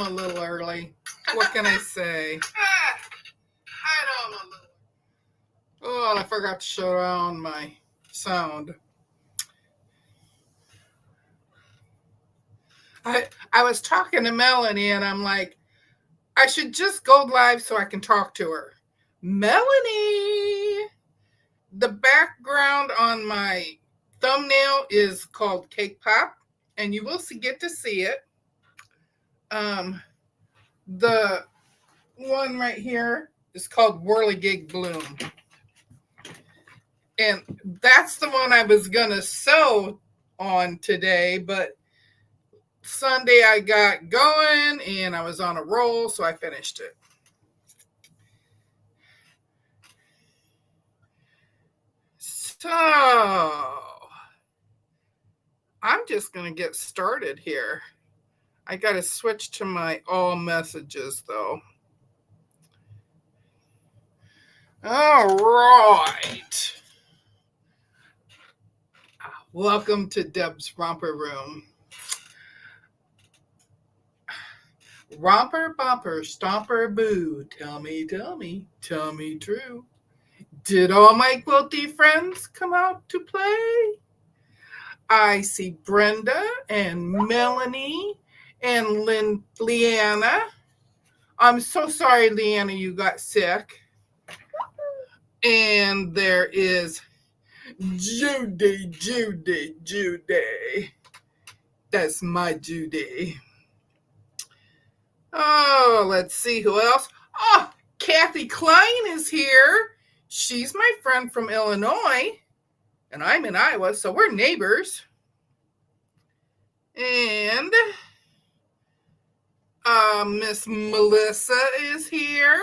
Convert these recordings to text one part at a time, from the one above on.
I'm a little early. What can I say? I know I'm a little. Oh, and I forgot to shut down my sound. I was talking to Melanie, and I'm like, I should just go live so I can talk to her. Melanie! The background on my thumbnail is called Cake Pop, and you will get to see it. The one right here is called Whirligig Bloom. And that's the one I was going to sew on today, but Sunday I got going and I was on a roll, so I finished it. So I'm just going to get started here. I got to switch to my all messages though. All right. Welcome to Deb's Romper Room. Romper, bumper, stomper, boo. Tell me true. Did all my quilty friends come out to play? I see Brenda and Melanie and Leanna. I'm so sorry, Leanna, you got sick. And there is Judy. That's my Judy. Oh, let's see who else. Oh, Kathy Klein is here. She's my friend from Illinois, and I'm in Iowa, so we're neighbors. And Miss Melissa is here.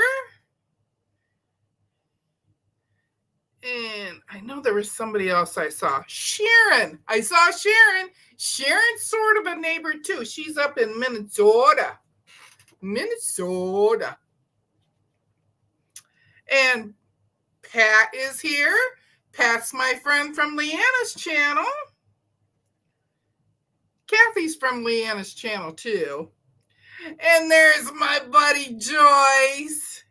And I know there was somebody else I saw. Sharon. I saw Sharon. Sharon's sort of a neighbor too. She's up in Minnesota. And Pat is here. Pat's my friend from Leanna's channel. Kathy's from Leanna's channel too. And there's my buddy Joyce.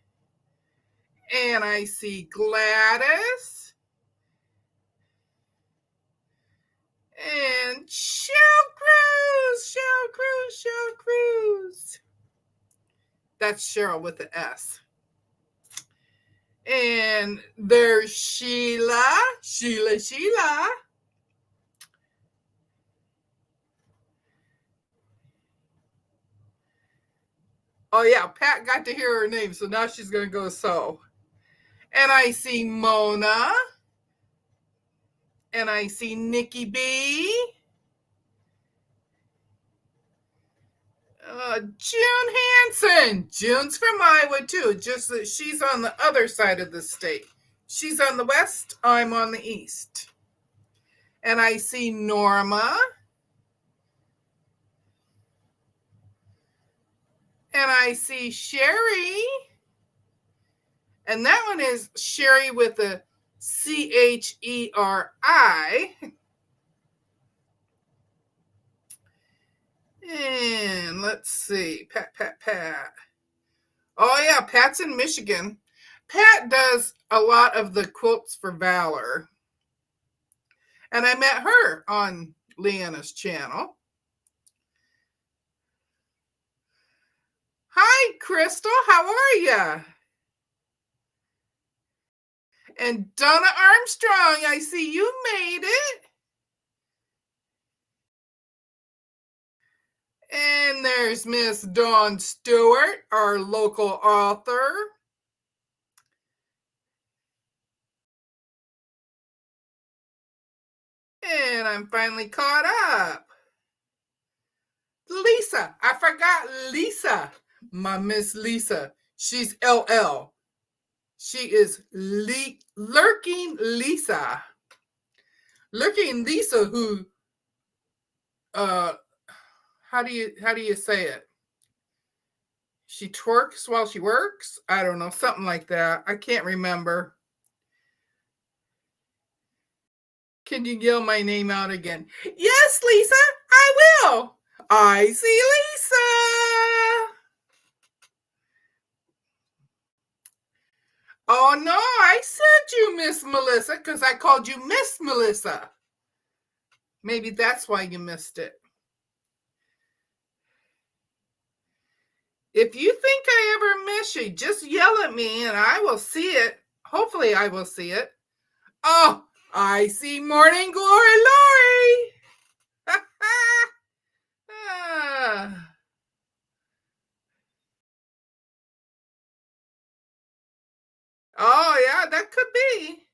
And I see Gladys. And Cheryl Cruz. That's Cheryl with the S. And there's Sheila. Oh yeah, Pat got to hear her name, so now she's going to go sew. And I see Mona. And I see Nikki B. June Hansen. June's from Iowa too, just that she's on the other side of the state. She's on the west, I'm on the east. And I see Norma. And I see Sherry. And that one is Sherry with a Cheri. And let's see, Pat. Oh yeah, Pat's in Michigan. Pat does a lot of the quilts for Valor. And I met her on Leanna's channel. Hi, Crystal, how are you? And Donna Armstrong, I see you made it. And there's Miss Dawn Stewart, our local author. And I'm finally caught up. Lisa, I forgot Lisa, my Miss Lisa. She's LL. She is Lurking Lisa. Lurking Lisa, who, how do you say it? She twerks while she works? I don't know, something like that. I can't remember. Can you yell my name out again? Yes, Lisa, I will. I see Lisa. Oh no, I said you Miss Melissa because I called you Miss Melissa. Maybe that's why you missed it. If you think I ever miss you, just yell at me and I will see it. Hopefully, I will see it. Oh, I see Morning Glory Lori. Ah. Oh, yeah, that could be.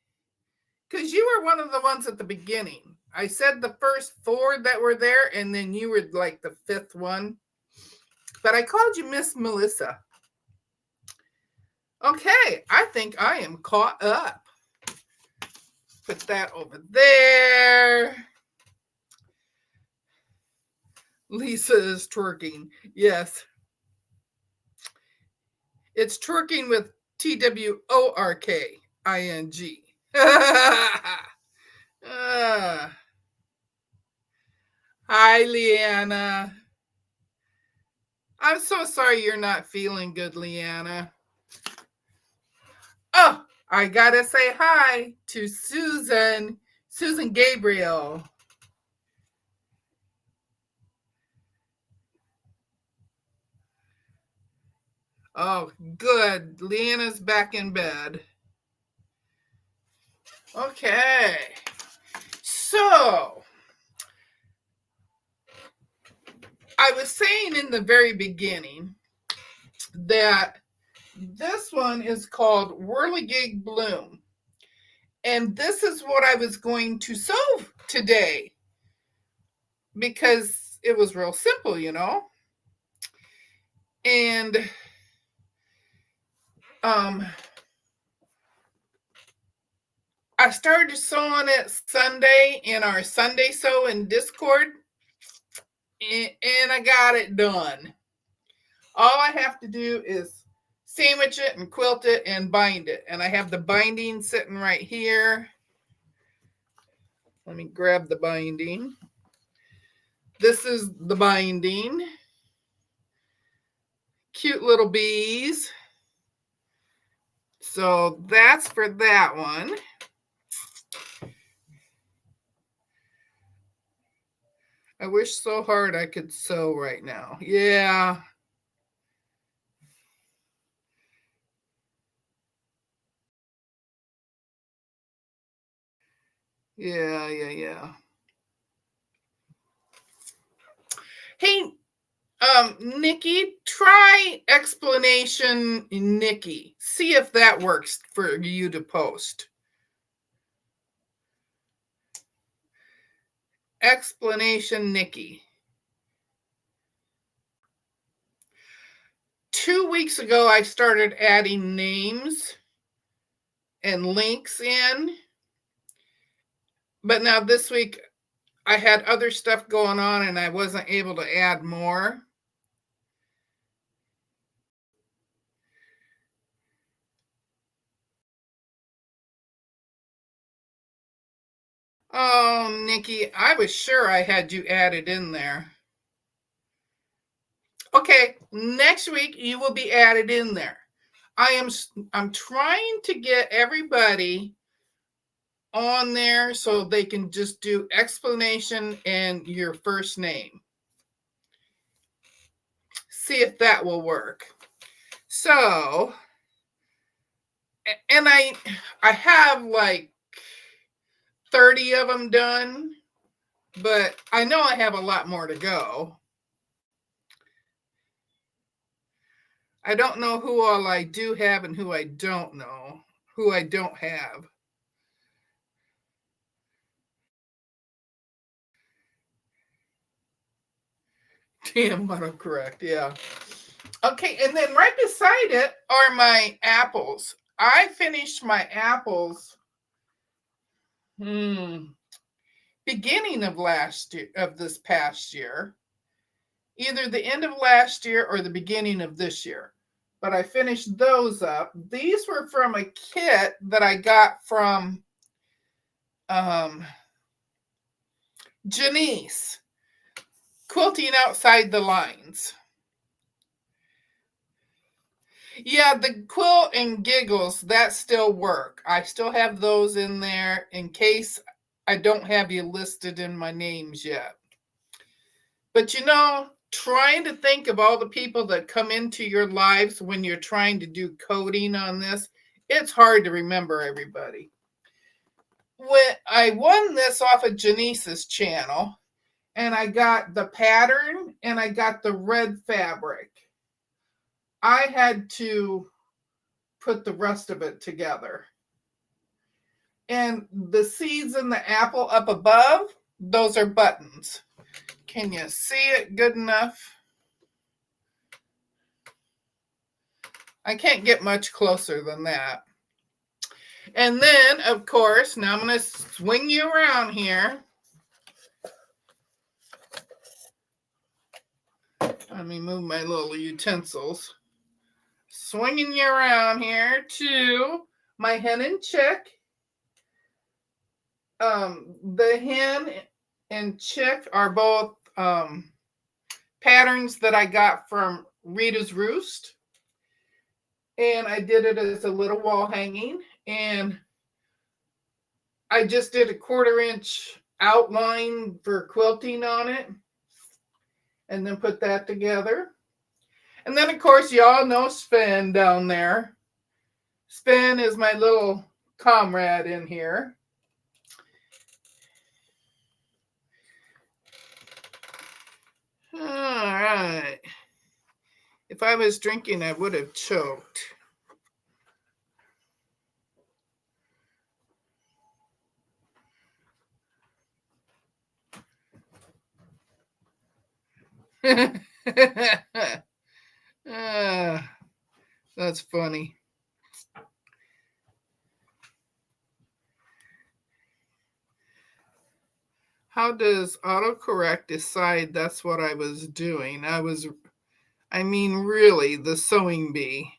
Because you were one of the ones at the beginning. I said the first four that were there, and then you were like the fifth one. But I called you Miss Melissa. Okay, I think I am caught up. Put that over there. Lisa is twerking. Yes. It's twerking with TWORKING. Hi, Leanna. I'm so sorry you're not feeling good, Leanna. Oh, I gotta say hi to Susan Gabriel. Oh, good. Leanna's back in bed. Okay. So, I was saying in the very beginning that this one is called Whirligig Bloom. And this is what I was going to sew today because it was real simple, you know. And I started sewing it Sunday in our Sunday sew in Discord, and I got it done. All I have to do is sandwich it and quilt it and bind it. And I have the binding sitting right here. Let me grab the binding. This is the binding. Cute little bees. So that's for that one. I wish so hard I could sew right now. Yeah. Yeah. Hey, Nikki, try explanation Nikki. See if that works for you to post. Explanation Nikki. 2 weeks ago, I started adding names and links in. But now this week, I had other stuff going on and I wasn't able to add more. Oh, Nikki, I was sure I had you added in there. Okay, next week you will be added in there. I'm trying to get everybody on there so they can just do explanation and your first name. See if that will work. So, and I have like 30 of them done, but I know I have a lot more to go. I don't know who all I do have and who I don't know, who I don't have. Damn autocorrect, yeah. Okay, and then right beside it are my apples. I finished my apples beginning of last year, of this past year, either the end of last year or the beginning of this year. But I finished those up. These were from a kit that I got from Janice, Quilting Outside the Lines. Yeah, the quilt and giggles, that still work. I still have those in there in case I don't have you listed in my names yet. But trying to think of all the people that come into your lives when you're trying to do coding on this, it's hard to remember everybody. When I won this off of Janice's channel, and I got the pattern and I got the red fabric, I had to put the rest of it together. And the seeds in the apple up above, those are buttons. Can you see it good enough? I can't get much closer than that. And then, of course, now I'm going to swing you around here. Let me move my little utensils. Swinging you around here to my hen and chick. The hen and chick are both patterns that I got from Rita's Roost. And I did it as a little wall hanging. And I just did a 1/4 inch outline for quilting on it. And then put that together. And then, of course, y'all know Sven down there. Sven is my little comrade in here. All right. If I was drinking, I would have choked. That's funny. How does autocorrect decide that's what I was doing? I mean, really, the sewing bee.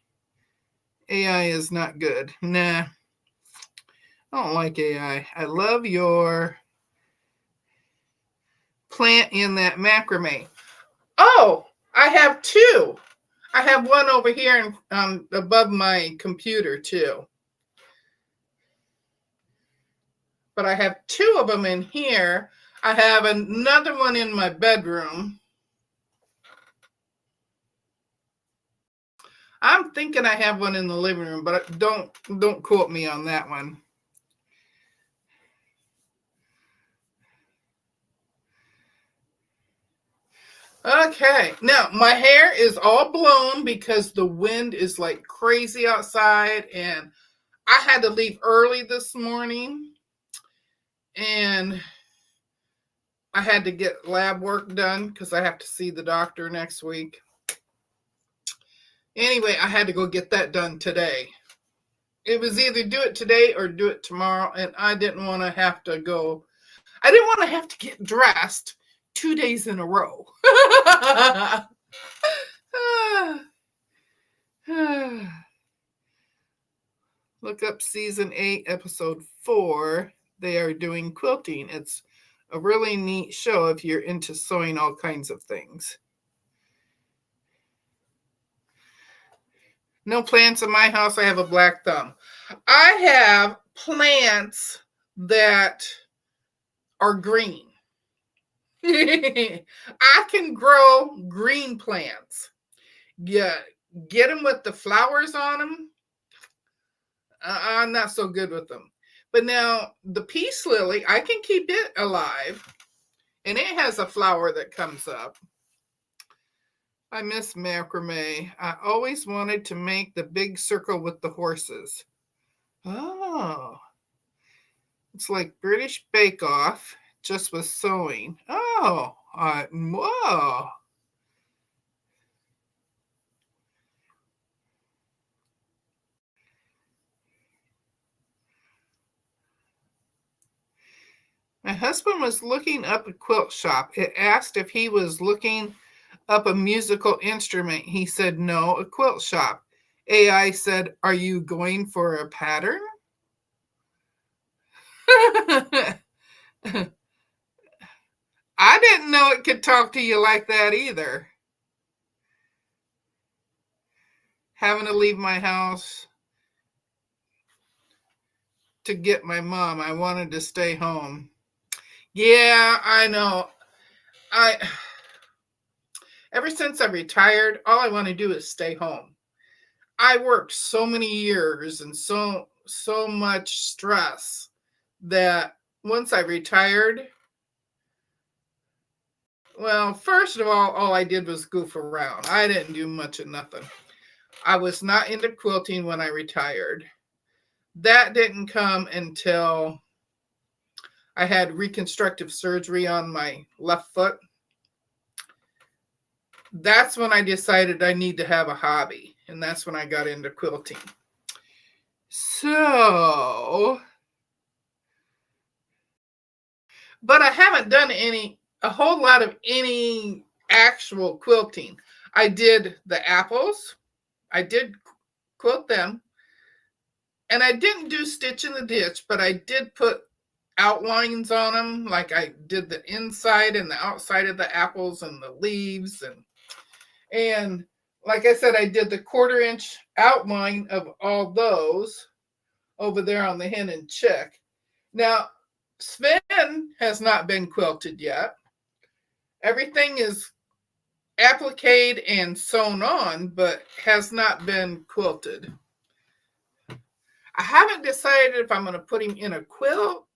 AI is not good. Nah, I don't like AI. I love your plant in that macrame. Oh, I have two. I have one over here above my computer too. But I have two of them in here. I have another one in my bedroom. I'm thinking I have one in the living room, but don't quote me on that one. Okay, now my hair is all blown because the wind is like crazy outside, and I had to leave early this morning, and I had to get lab work done because I have to see the doctor next week. Anyway, I had to go get that done today. It was either do it today or do it tomorrow, and I didn't want to have to go. I didn't want to have to get dressed 2 days in a row. Look up season 8, episode 4. They are doing quilting. It's a really neat show if you're into sewing all kinds of things. No plants in my house. I have a black thumb. I have plants that are green. I can grow green plants. Yeah, get them with the flowers on them. I'm not so good with them. But now the peace lily, I can keep it alive. And it has a flower that comes up. I miss macrame. I always wanted to make the big circle with the horses. Oh. It's like British Bake Off, just with sewing. Oh. Whoa. My husband was looking up a quilt shop. It asked if he was looking up a musical instrument. He said, no, a quilt shop. AI said, are you going for a pattern? I didn't know it could talk to you like that either. having to leave my house to get my mom. I wanted to stay home. Yeah, I know. I Ever since I retired, all I want to do is stay home. I worked so many years and so much stress that once I retired, well, first of all I did was goof around. I didn't do much of nothing. I was not into quilting when I retired. That didn't come until I had reconstructive surgery on my left foot. That's when I decided I need to have a hobby, and that's when I got into quilting. So, but I haven't done a whole lot of any actual quilting. I did the apples. I did quilt them. And I didn't do stitch in the ditch, but I did put outlines on them. Like I did the inside and the outside of the apples and the leaves. And like I said, I did the 1/4-inch outline of all those over there on the hen and chick. Now, Sven has not been quilted yet. Everything is appliqued and sewn on, but has not been quilted. I haven't decided if I'm going to put him in a quilt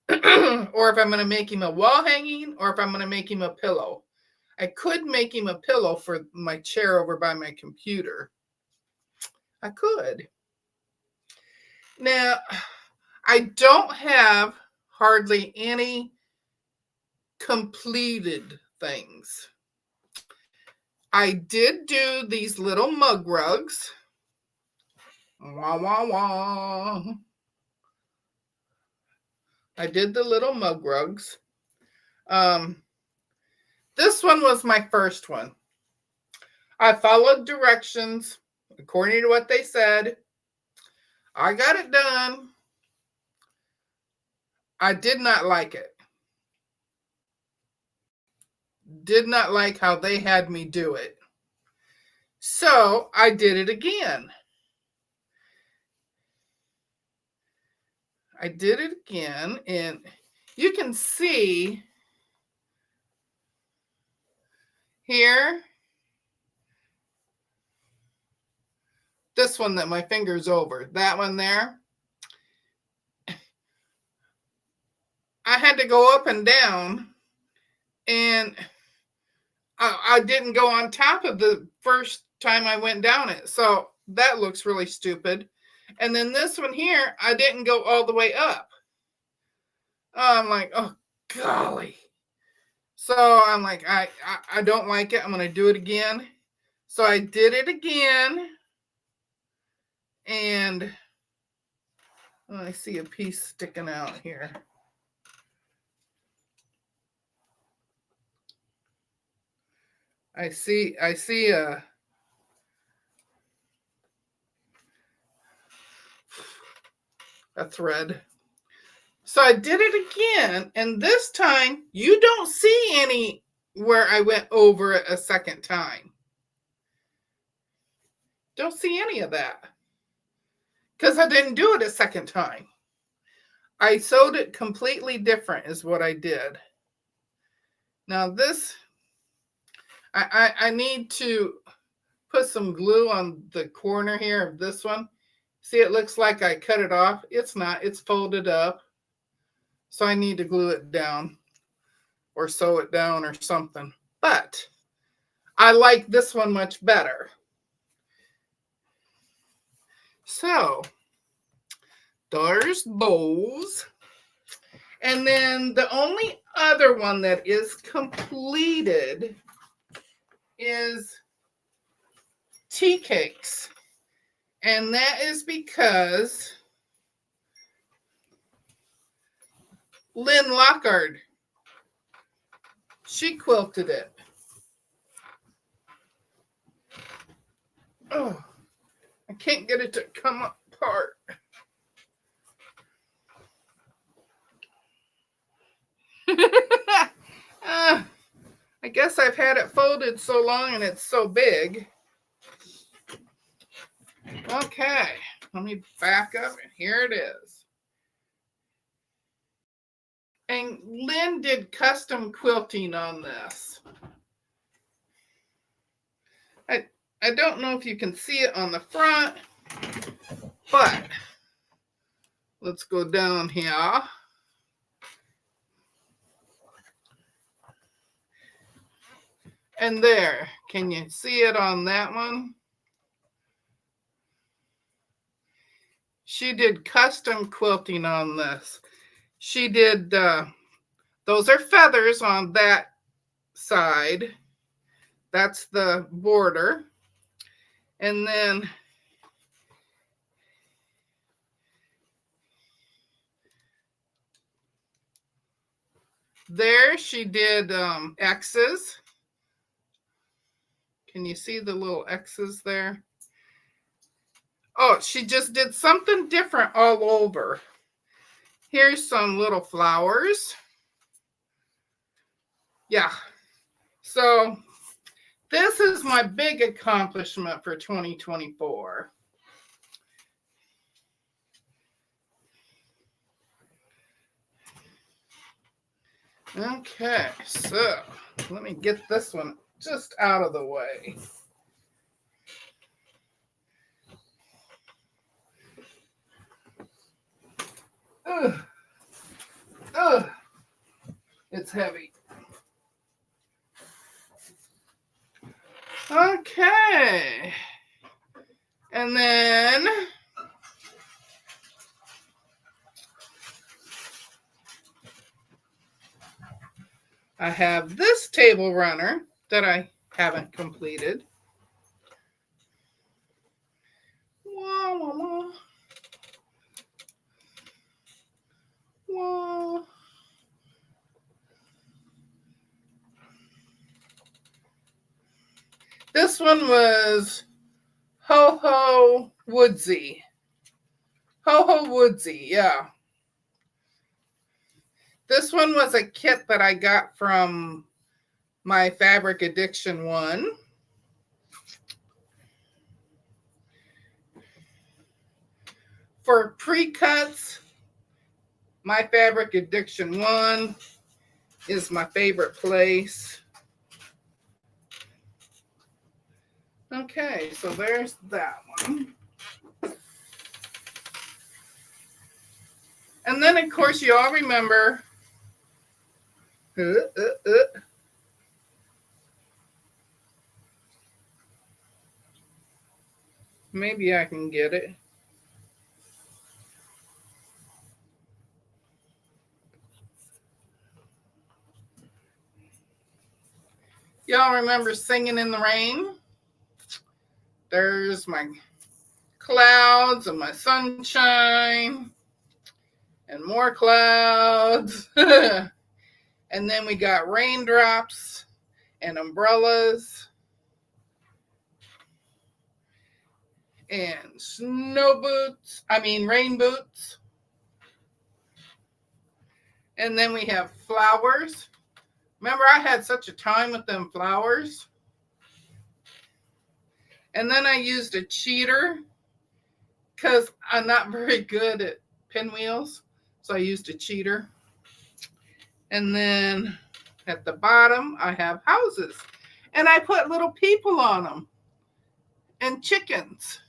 or if I'm going to make him a wall hanging or if I'm going to make him a pillow. I could make him a pillow for my chair over by my computer. I could. Now, I don't have hardly any completed things. I did do these little mug rugs. Wah, wah, wah. I did the little mug rugs. This one was my first one. I followed directions according to what they said. I got it done. I did not like it. Did not like how they had me do it. So I did it again. I did it again, and you can see here, this one that my finger's over, that one there. I had to go up and down, and I didn't go on top of the first time I went down it. So that looks really stupid. And then this one here, I didn't go all the way up. I'm like, oh, golly. So I'm like, I don't like it. I'm going to do it again. So I did it again. And I see a piece sticking out here. I see a thread. So I did it again, and this time you don't see any where I went over it a second time. Don't see any of that because I didn't do it a second time. I sewed it completely different is what I did. Now this, I need to put some glue on the corner here of this one. See, it looks like I cut it off. It's not, it's folded up. So I need to glue it down or sew it down or something. But I like this one much better. So there's those. And then the only other one that is completed is tea cakes. And that is because Lynn Lockard, she quilted it. Oh, I can't get it to come apart. I guess I've had it folded so long and it's so big. Okay, let me back up, and here it is. And Lynn did custom quilting on this. I don't know if you can see it on the front, but let's go down here. And there, can you see it on that one? She did custom quilting on this. She did, those are feathers on that side. That's the border. And then there she did X's. Can you see the little X's there? Oh, she just did something different all over. Here's some little flowers. Yeah. So this is my big accomplishment for 2024. Okay, so let me get this one just out of the way. Ugh. Ugh. It's heavy. Okay. And then I have this table runner that I haven't completed. Wah, wah, wah. Wah. This one was Ho Ho Woodsy. Ho Ho Woodsy, yeah. This one was a kit that I got from my Fabric Addiction one. For pre-cuts, my Fabric Addiction one is my favorite place. Okay, so there's that one. And then, of course, you all remember maybe I can get it. Y'all remember Singing in the Rain? There's my clouds and my sunshine and more clouds. And then we got raindrops and umbrellas and rain boots. And then we have flowers. Remember, I had such a time with them flowers. And then I used a cheater because I'm not very good at pinwheels. So I used a cheater. And then at the bottom, I have houses. And I put little people on them. And chickens.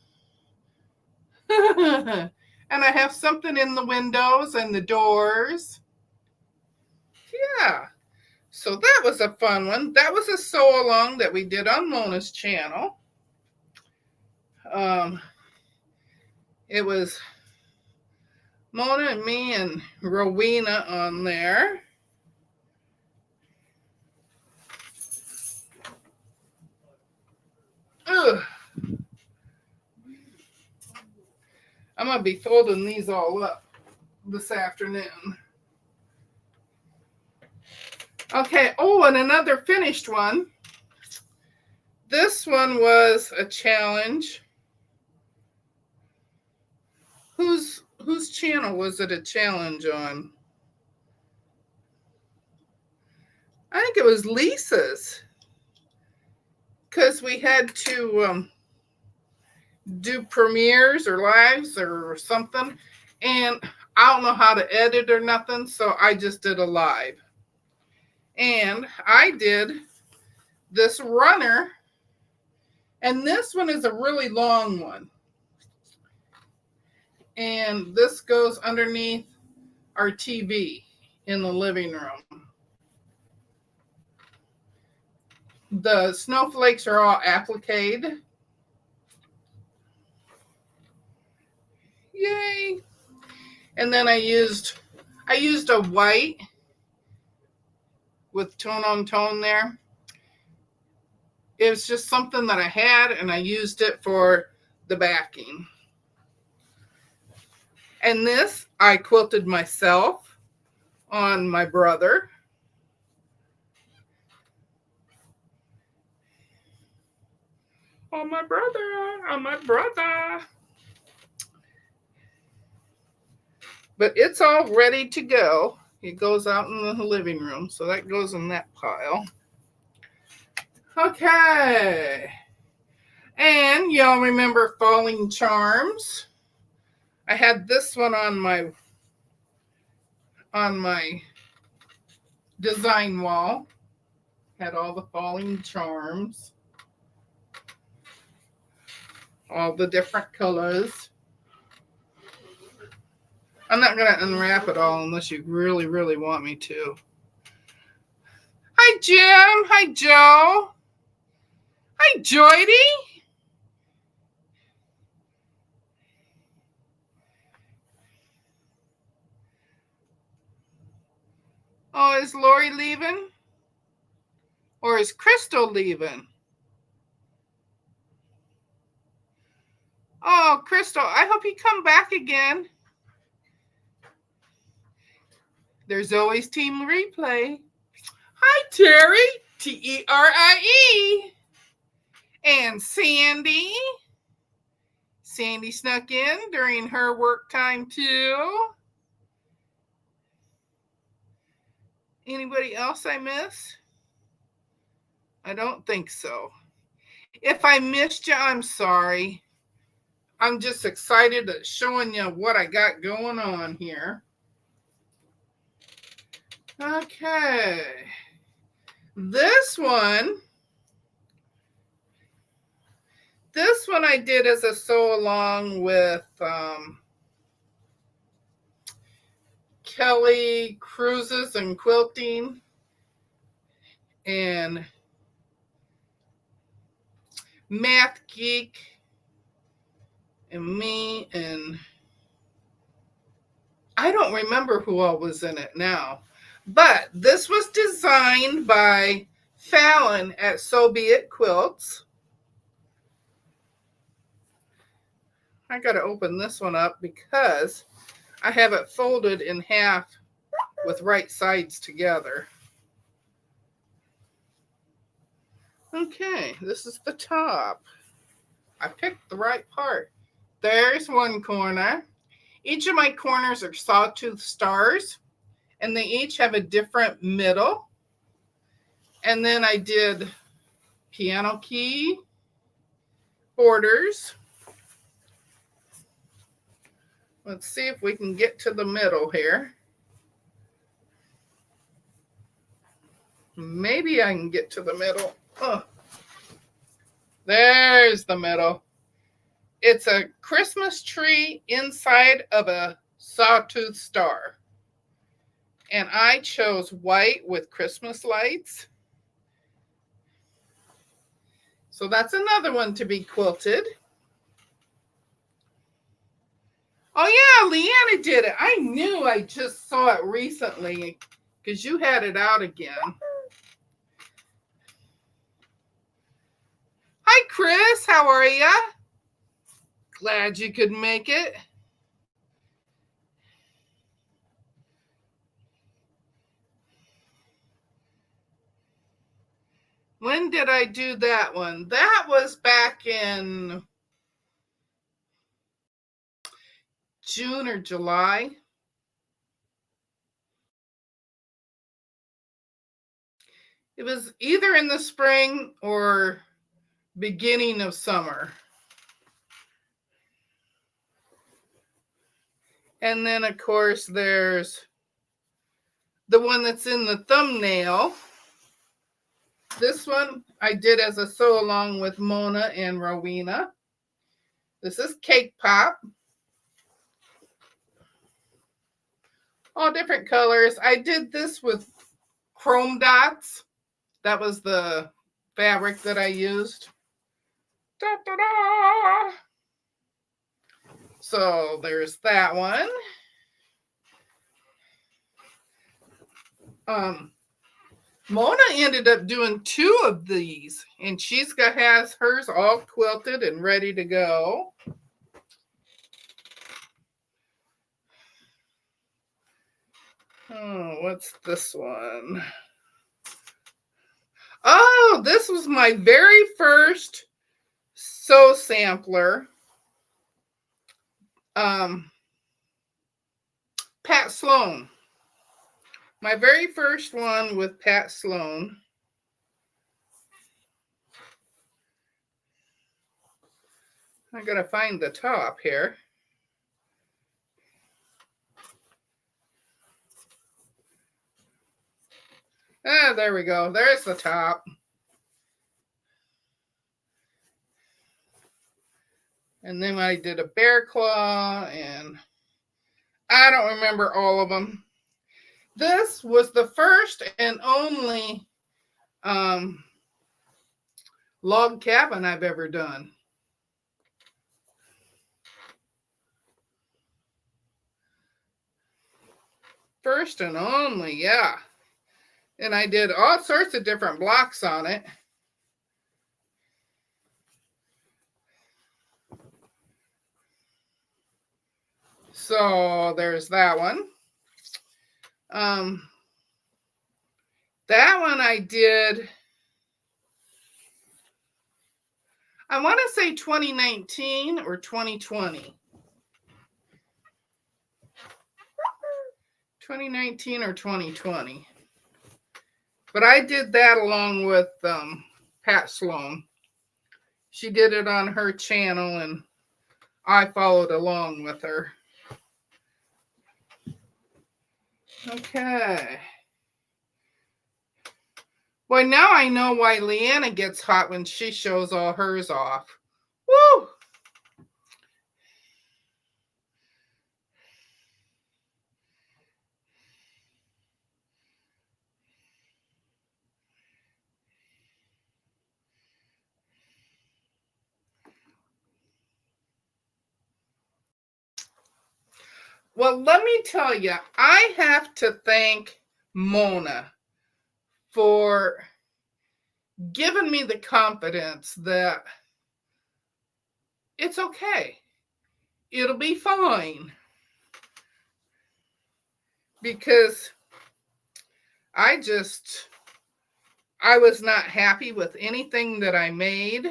And I have something in the windows and the doors. Yeah. So that was a fun one. That was a sew along that we did on Mona's channel. It was Mona and me and Rowena on there. Ugh. I'm going to be folding these all up this afternoon. Okay, oh, and another finished one. This one was a challenge. Whose channel was it a challenge on? I think it was Lisa's. Because we had to do premieres or lives or something, and I don't know how to edit or nothing, so I just did a live. And I did this runner, and this one is a really long one. And this goes underneath our TV in the living room. The snowflakes are all appliqued. Yay! And then I used a white with tone on tone there. It was just something that I had, and I used it for the backing. And this I quilted myself on my brother. On my brother. But it's all ready to go. It goes out in the living room, so that goes in that pile. Okay. And y'all remember Falling Charms? I had this one on my design wall. Had all the Falling Charms. All the different colors. I'm not going to unwrap it all unless you really, really want me to. Hi, Jim. Hi, Joe. Hi, Joydie. Oh, is Lori leaving? Or is Crystal leaving? Oh, Crystal, I hope you come back again. There's always Team Replay. Hi, Terry. Terie. And Sandy. Sandy snuck in during her work time, too. Anybody else I miss? I don't think so. If I missed you, I'm sorry. I'm just excited at showing you what I got going on here. Okay. This one I did as a sew along with Kelly Cruises and Quilting and Math Geek and me, and I don't remember who all was in it now. But this was designed by Fallon at So Be It Quilts. I got to open this one up because I have it folded in half with right sides together. Okay, this is the top. I picked the right part. There's one corner. Each of my corners are sawtooth stars, and they each have a different middle. And then I did piano key borders. Let's see if we can get to the middle here. Maybe I can get to the middle. Oh, there's the middle. It's a Christmas tree inside of a sawtooth star. And I chose white with Christmas lights. So that's another one to be quilted. Oh yeah, Leanna did it. I knew I just saw it recently because you had it out again. Hi, Chris. How are you? Glad you could make it. When did I do that one? That was back in June or July. It was either in the spring or beginning of summer. And then, of course, there's the one that's in the thumbnail. This one I did as a sew along with Mona and Rowena. This is Cake Pop. All different colors. I did this with chrome dots. That was the fabric that I used. Da, da, da. So there's that one. Mona ended up doing 2 of these, and has hers all quilted and ready to go. Oh, what's this one? Oh, this was my very first sew sampler. Pat Sloan. My very first one with Pat Sloan. I gotta find the top here. Ah, there we go. There's the top. And then I did a bear claw, and I don't remember all of them. This was the first and only log cabin I've ever done. First and only, yeah. And I did all sorts of different blocks on it. So there's that one. That one I did, I want to say 2019 or 2020. 2019 or 2020. But I did that along with Pat Sloan. She did it on her channel, and I followed along with her. Okay. Well, now I know why Leanna gets hot when she shows all hers off. Woo! Well, let me tell you, I have to thank Mona for giving me the confidence that it's okay. It'll be fine. Because I was not happy with anything that I made.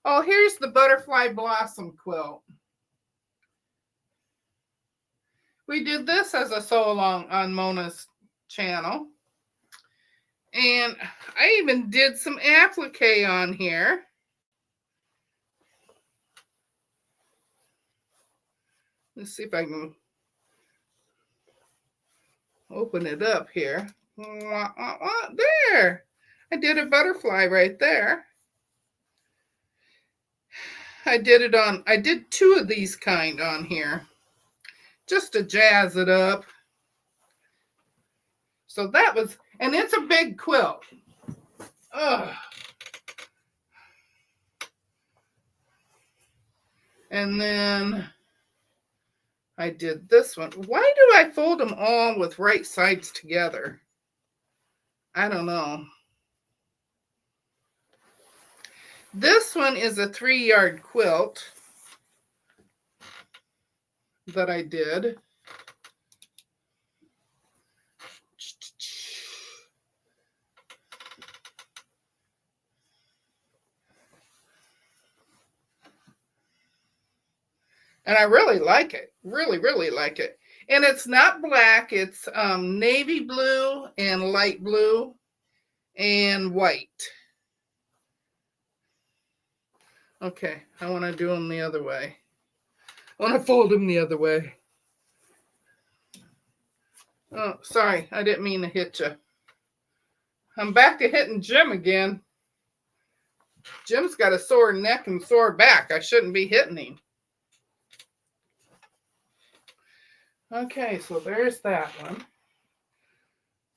Oh, here's the butterfly blossom quilt. We did this as a sew along on Mona's channel. And I even did some applique on here. Let's see if I can open it up here. There. I did a butterfly right there. I did 2 of these kind on here, just to jazz it up. So that was, and it's a big quilt. Ugh. And then I did this one. Why do I fold them all with right sides together? I don't know. This one is a 3-yard quilt that I did. And I really like it. Really, really like it. And it's not black. It's navy blue and light blue and white. Okay, I want to do them the other way. I want to fold them the other way. Oh, sorry, I didn't mean to hit you. I'm back to hitting Jim again. Jim's got a sore neck and sore back. I shouldn't be hitting him. Okay, so there's that one.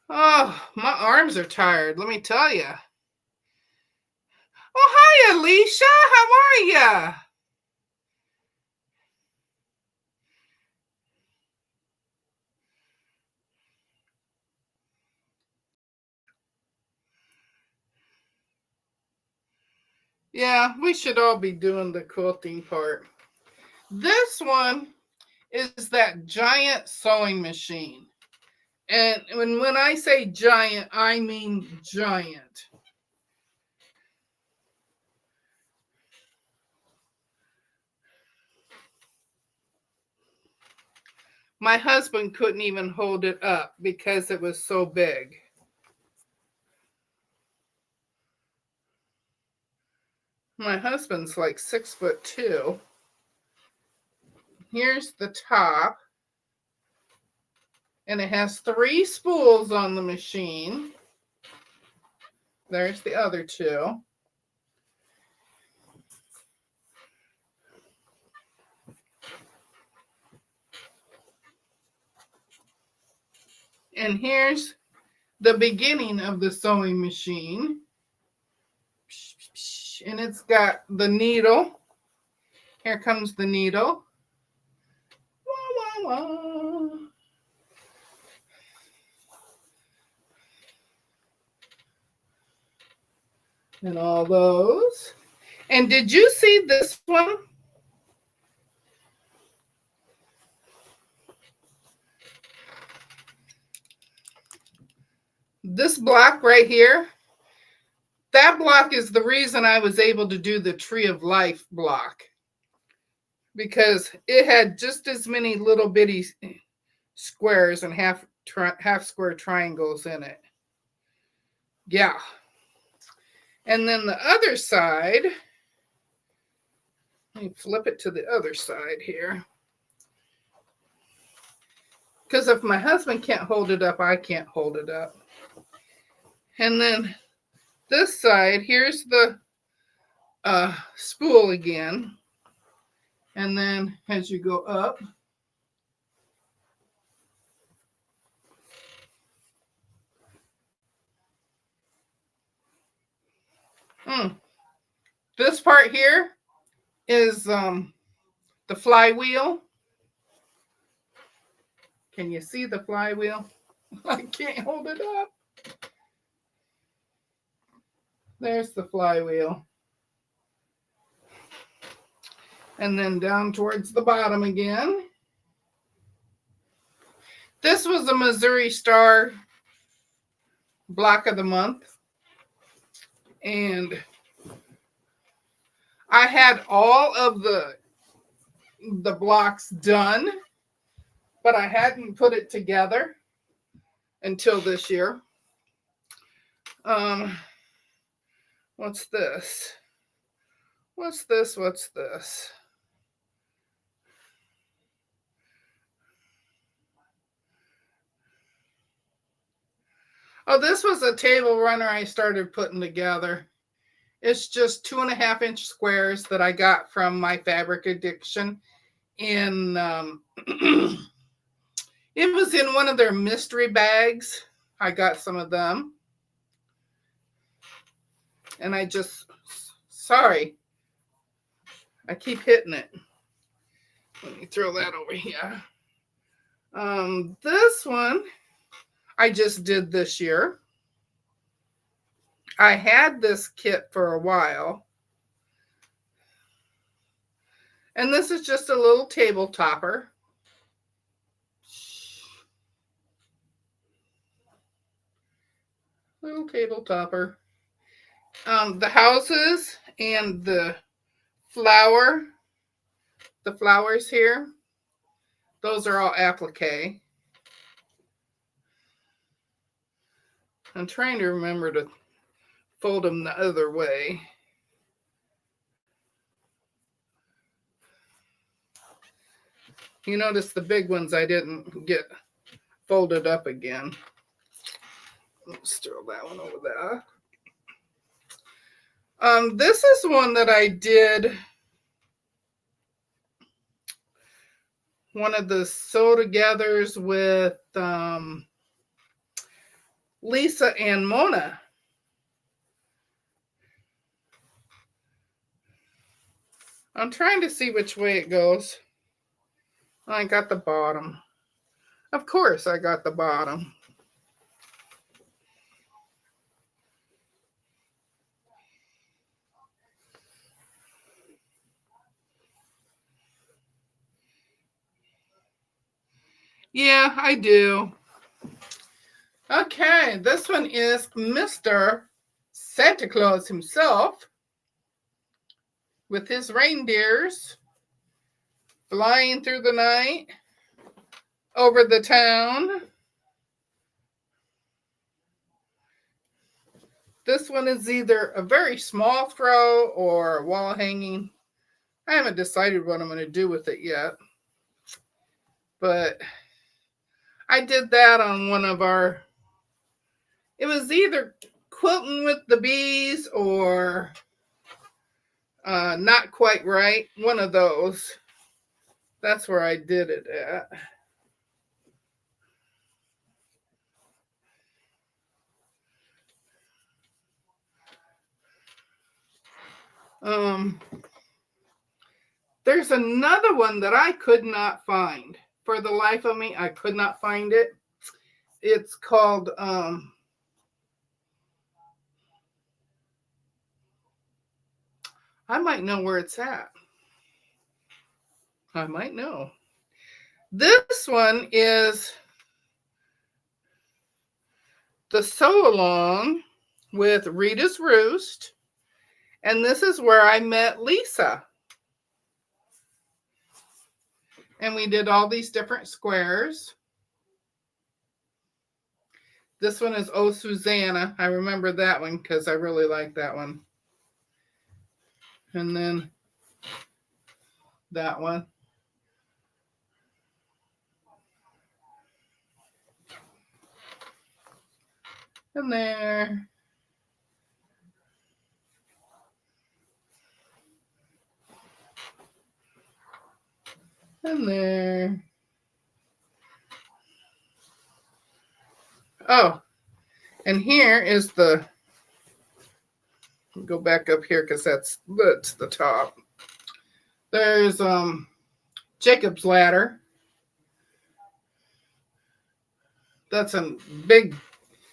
Oh, my arms are tired, let me tell you. Oh, hi, Alicia. How are ya? Yeah, we should all be doing the quilting part. This one is that giant sewing machine. And when I say giant, I mean giant. My husband couldn't even hold it up because it was so big. My husband's like 6'2". Here's the top. And it has 3 spools on the machine. There's the other 2. And here's the beginning of the sewing machine. And it's got the needle. Here comes the needle. Wah, wah, wah. And all those. And did you see this one? This block right here, that block is the reason I was able to do the Tree of Life block, because it had just as many little bitty squares and half square triangles in it. Yeah. And then the other side, let me flip it to the other side here. Because if my husband can't hold it up, I can't hold it up. And then this side, here's the spool again. And then as you go up, this part here is the flywheel. Can you see the flywheel? I can't hold it up. There's the flywheel. And then down towards the bottom again. This was a Missouri Star block of the month. And I had all of the blocks done, but I hadn't put it together until this year. What's this? What's this? What's this? Oh, this was a table runner I started putting together. It's just 2.5-inch squares that I got from my fabric addiction. In it was in one of their mystery bags. I got some of them. And I just, sorry, I keep hitting it. Let me throw that over here. This one I just did this year. I had this kit for a while. And this is just a little table topper. Little table topper. The houses and the flowers here, those are all applique. I'm trying to remember to fold them the other way. You notice the big ones I didn't get folded up again. Let's throw that one over there. This is one that I did. One of the sew-togethers with Lisa and Mona. I'm trying to see which way it goes. I got the bottom. Of course, I got the bottom. Yeah, I do. Okay, this one is Mr. Santa Claus himself with his reindeers flying through the night over the town. This one is either a very small throw or wall hanging. I haven't decided what I'm going to do with it yet. But I did that on one of our, it was either quilting with the bees or not quite right. One of those. That's where I did it at. There's another one that I could not find. For the life of me, I could not find it. It's called I might know where it's at. I might know. This one is the Sew Along with Rita's Roost. And this is where I met Lisa. And we did all these different squares. This one is Oh Susanna. I remember that one because I really like that one. And then that one. And there. And there. Oh, and here is the, go back up here because that's the top. There's Jacob's Ladder. That's a big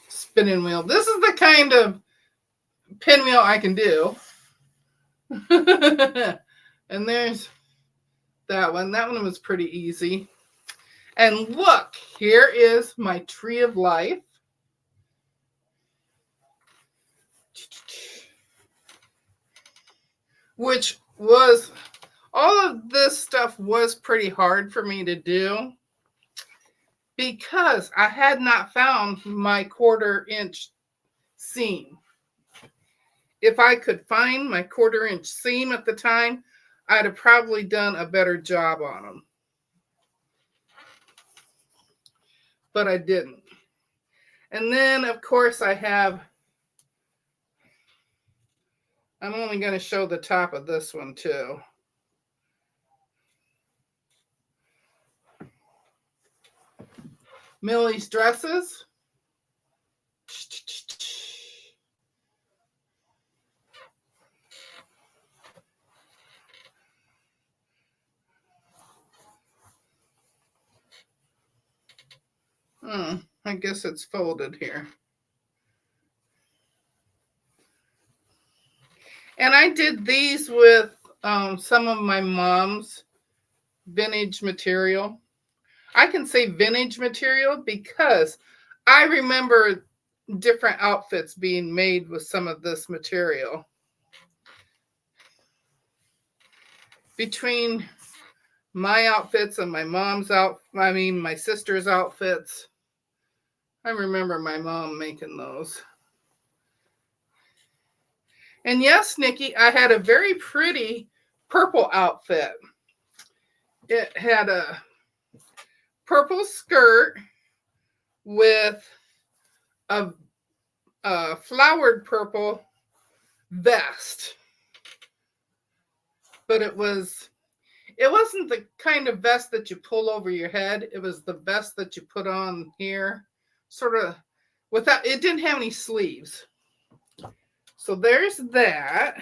spinning wheel. This is the kind of pinwheel I can do. And there's that one. That one was pretty easy. And look, here is my Tree of Life. Which was, all of this stuff was pretty hard for me to do because I had not found my 1/4 inch seam. If I could find my 1/4 inch seam at the time, I'd have probably done a better job on them. But I didn't. And then, of course, I'm only going to show the top of this one too. Millie's Dresses. I guess it's folded here. And I did these with some of my mom's vintage material. I can say vintage material because I remember different outfits being made with some of this material. Between my outfits and my my sister's outfits, I remember my mom making those. And yes, Nikki, I had a very pretty purple outfit. It had a purple skirt with a, a flowered purple vest. But it wasn't the kind of vest that you pull over your head. It was the vest that you put on here, sort of without, it didn't have any sleeves. So there's that.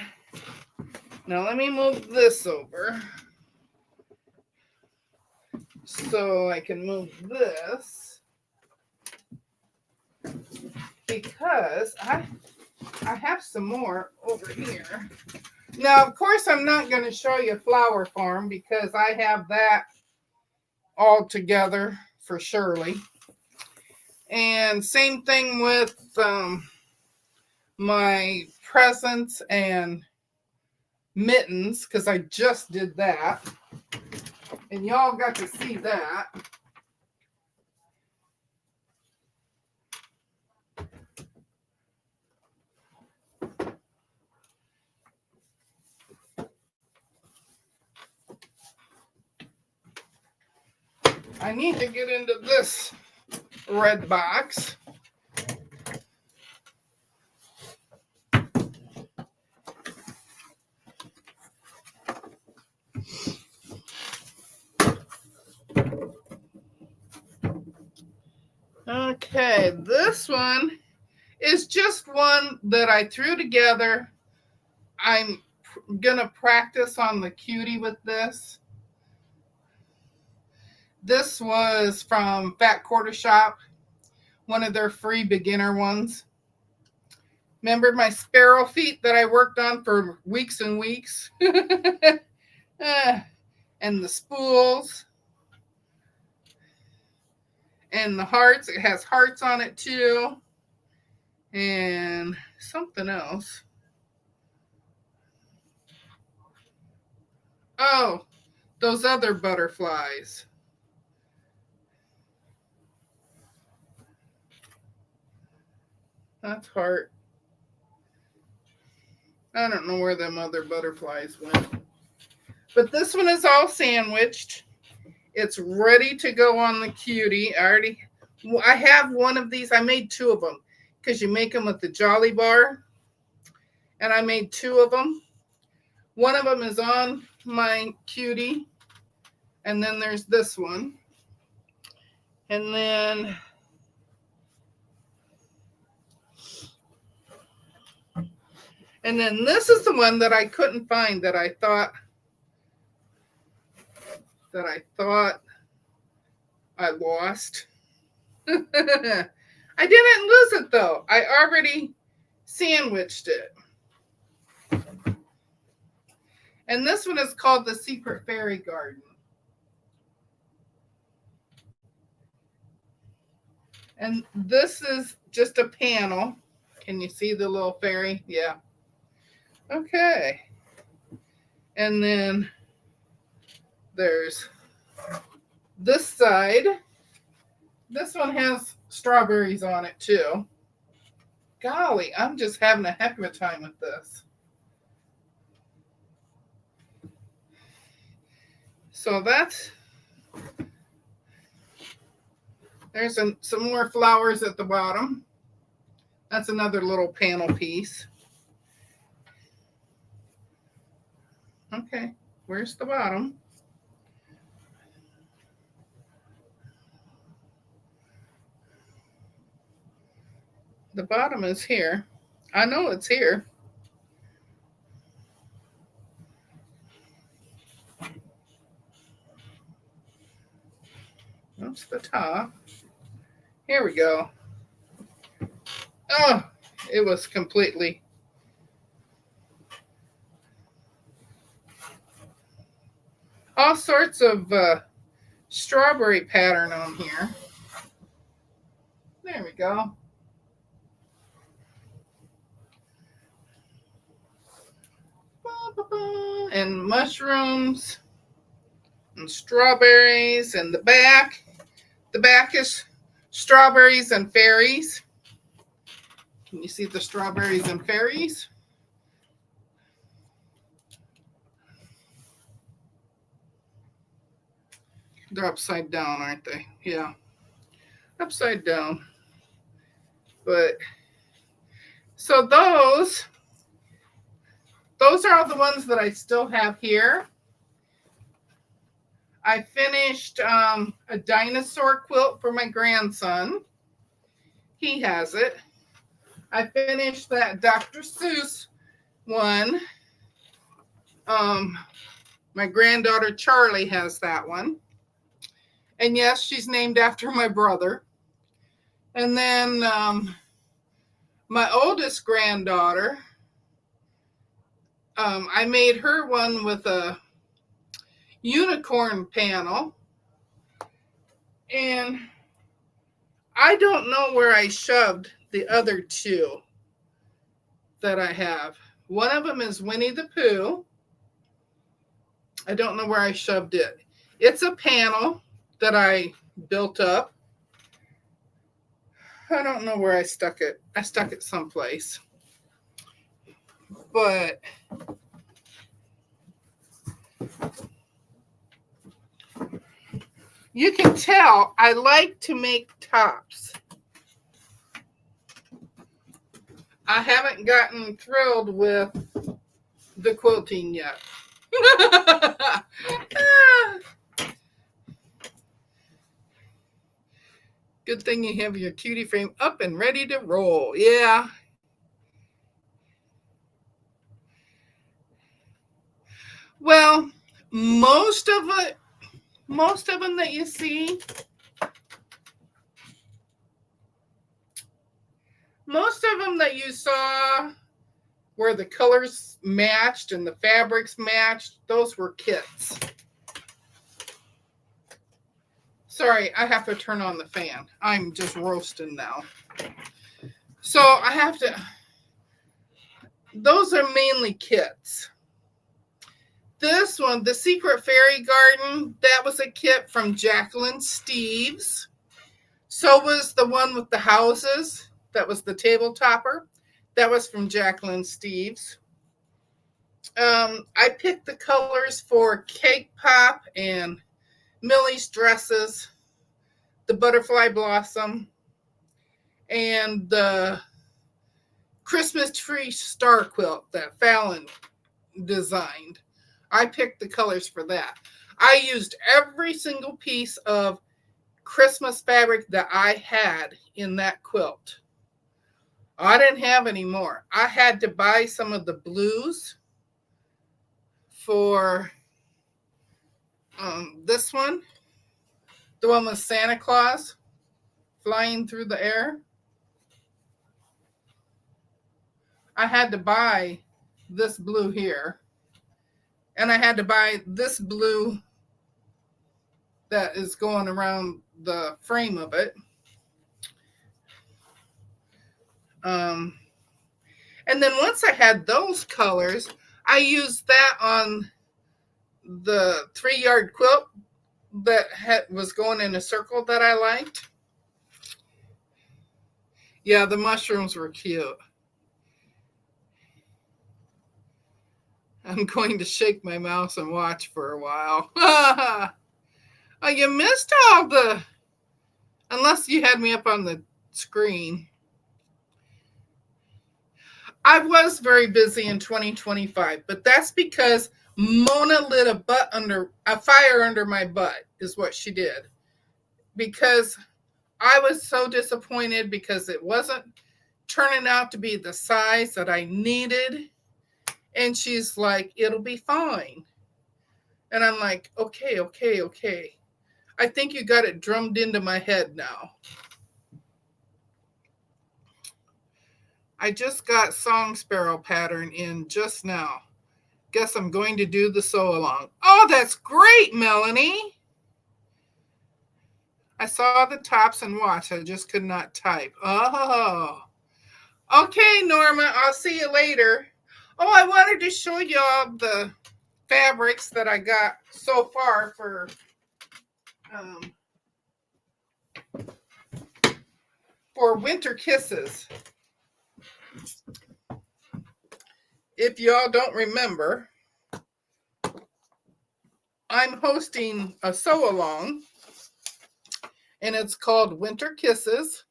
Now let me move this over so I can move this, because I have some more over here. Now, of course, I'm not going to show you Flower Farm because I have that all together for Shirley. And same thing with my presents and mittens, because I just did that. And y'all got to see that. I need to get into this red box. Okay, this one is just one that I threw together. I'm gonna practice on the cutie with this. This was from Fat Quarter Shop, one of their free beginner ones. Remember my sparrow feet that I worked on for weeks and weeks? And the spools. And the hearts. It has hearts on it too. And something else. Oh, those other butterflies. That's heart. I don't know where them other butterflies went. But this one is all sandwiched. It's ready to go on the cutie. I have one of these. I made two of them because you make them with the Jolly Bar. And I made two of them. One of them is on my cutie. And then there's this one. And then this is the one that I couldn't find that I thought I lost. I didn't lose it though. I already sandwiched it. And this one is called the Secret Fairy Garden. And this is just a panel. Can you see the little fairy? Yeah. Okay. And then there's this side. This one has strawberries on it too. Golly, I'm just having a heck of a time with this. So there's some more flowers at the bottom. That's another little panel piece. Okay, where's the bottom? The bottom is here. I know it's here. That's the top. Here we go. Oh, it was completely. All sorts of strawberry pattern on here. There we go. And mushrooms and strawberries, and the back is strawberries and fairies. Can you see the strawberries and fairies? They're upside down, aren't they? Yeah. upside down. But so those are all the ones that I still have here. I finished a dinosaur quilt for my grandson. He has it. I finished that Dr. Seuss one. My granddaughter Charlie has that one. And yes, she's named after my brother. And then my oldest granddaughter, I made her one with a unicorn panel. And I don't know where I shoved the other two that I have. One of them is Winnie the Pooh. I don't know where I shoved it. It's a panel that I built up. I don't know where I stuck it. I stuck it someplace. But you can tell I like to make tops. I haven't gotten thrilled with the quilting yet. Good thing you have your cutie frame up and ready to roll. Yeah. Well, most of them that you see, most of them that you saw where the colors matched and the fabrics matched, those were kits. Sorry, I have to turn on the fan. I'm just roasting now. So I have to, those are mainly kits. This one, the Secret Fairy Garden, that was a kit from Jacqueline Steves. So was the one with the houses. That was the table topper. That was from Jacqueline Steves. I picked the colors for Cake Pop and Millie's Dresses, the Butterfly Blossom, and the Christmas Tree Star Quilt that Fallon designed. I picked the colors for that. I used every single piece of Christmas fabric that I had in that quilt. I didn't have any more. I had to buy some of the blues for this one, the one with Santa Claus flying through the air. I had to buy this blue here, and I had to buy this blue that is going around the frame of it. And then once I had those colors, I used that on the 3-yard quilt that was going in a circle that I liked. Yeah, the mushrooms were cute. I'm going to shake my mouse and watch for a while. Oh, you missed all the, unless you had me up on the screen. I was very busy in 2025, but that's because Mona lit a fire under my butt is what she did. Because I was so disappointed because it wasn't turning out to be the size that I needed. And she's like, it'll be fine. And I'm like, okay. I think you got it drummed into my head now. I just got Song Sparrow pattern in just now. Guess I'm going to do the sew along. Oh, that's great, Melanie. I saw the tops and watched. I just could not type. Oh. Okay, Norma, I'll see you later. Oh, I wanted to show you all the fabrics that I got so far for Winter Kisses. If y'all don't remember, I'm hosting a sew along, and it's called Winter Kisses.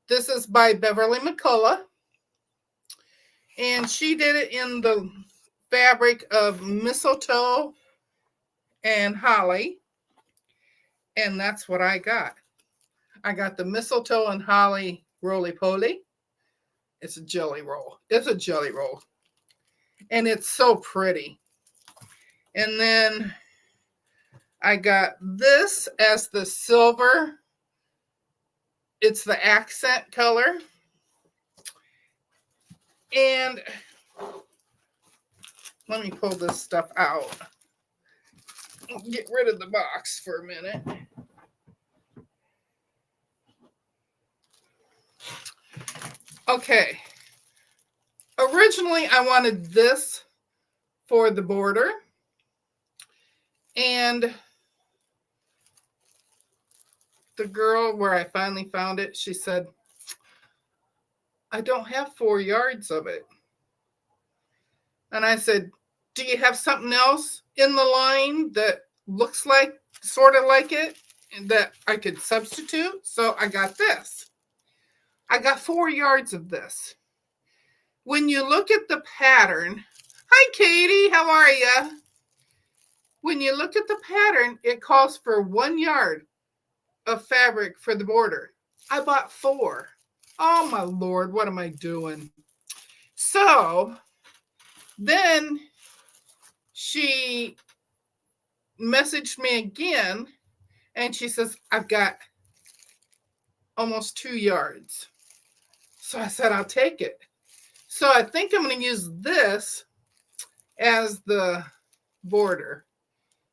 This is by Beverly McCullough, and she did it in the fabric of mistletoe and holly, and that's what I got. I got the mistletoe and holly roly-poly. It's a jelly roll. It's a jelly roll. And it's so pretty. And then I got this as the silver. It's the accent color. And let me pull this stuff out. Get rid of the box for a minute. Okay. Originally, I wanted this for the border. And the girl where I finally found it, she said, I don't have 4 yards of it. And I said, do you have something else in the line that looks like, sort of like it, and that I could substitute? So I got this. I got 4 yards of this. When you look at the pattern, hi Katie, how are you? When you look at the pattern, it calls for 1 yard of fabric for the border. I bought 4. Oh my Lord, what am I doing? So then she messaged me again and she says, I've got almost 2 yards. So I said, I'll take it. So I think I'm going to use this as the border.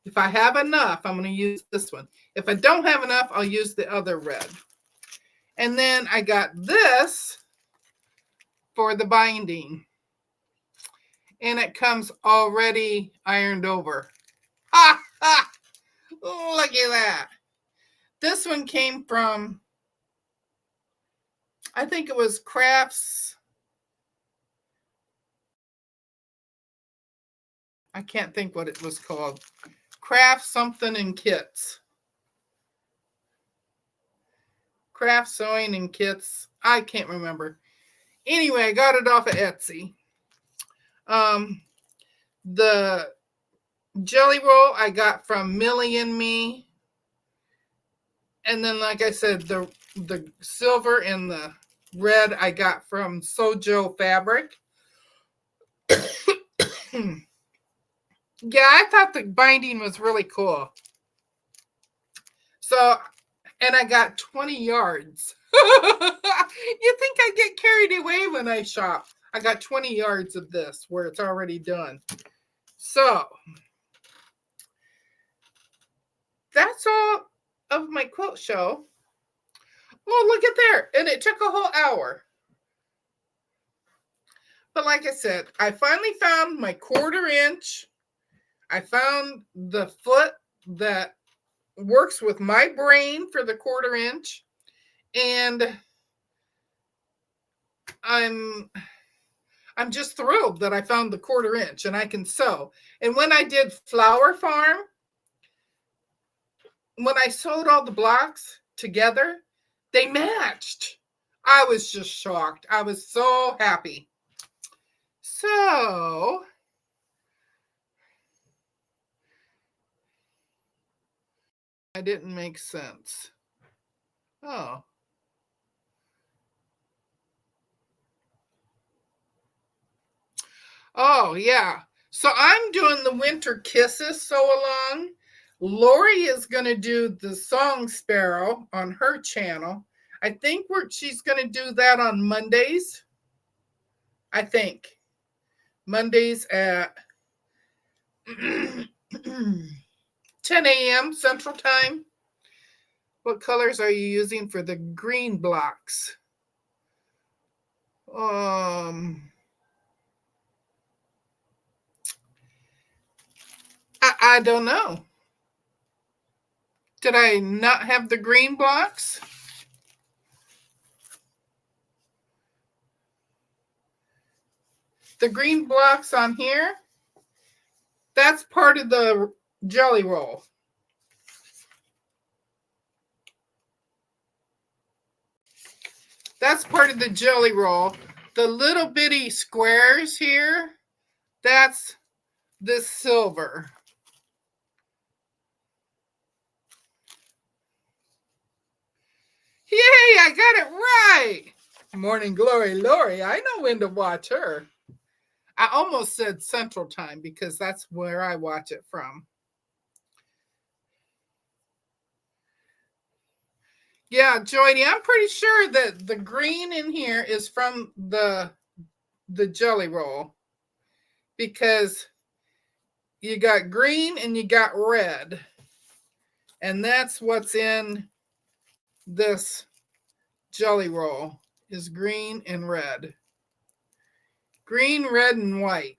If I have enough, I'm going to use this one. If I don't have enough, I'll use the other red. And then I got this for the binding. And it comes already ironed over. Ha ha! Look at that. This one came from, I think it was Crafts. I can't think what it was called. Craft something in kits. Craft sewing and kits. I can't remember. Anyway, I got it off of Etsy. The jelly roll I got from Millie and Me. And then, like I said, the silver and the red I got from Sojo Fabric. Yeah, I thought the binding was really cool. So, and I got 20 yards. You think I get carried away when I shop. I got 20 yards of this where it's already done. So, that's all of my quilt show. Oh, look at there. And it took a whole hour. But like I said, I finally found my 1/4 inch. I found the foot that works with my brain for the 1/4 inch. And I'm just thrilled that I found the 1/4 inch and I can sew. And when I did Flower Farm, when I sewed all the blocks together, they matched. I was just shocked. I was so happy. So, I didn't make sense. Oh. Oh, yeah. So I'm doing the Winter Kisses sew along. Lori is going to do the Song Sparrow on her channel. I think she's going to do that on Mondays. I think. Mondays at 10 a.m. Central Time. What colors are you using for the green blocks? I don't know. Did I not have the green blocks? The green blocks on here, that's part of the jelly roll. That's part of the jelly roll. The little bitty squares here, that's this silver. Yay, I got it right. Morning Glory Lori, I know when to watch her. I almost said Central Time because that's where I watch it from. Yeah, Joydy, I'm pretty sure that the green in here is from the jelly roll because you got green and you got red. And that's what's in this jelly roll is green and red. Green, red, and white.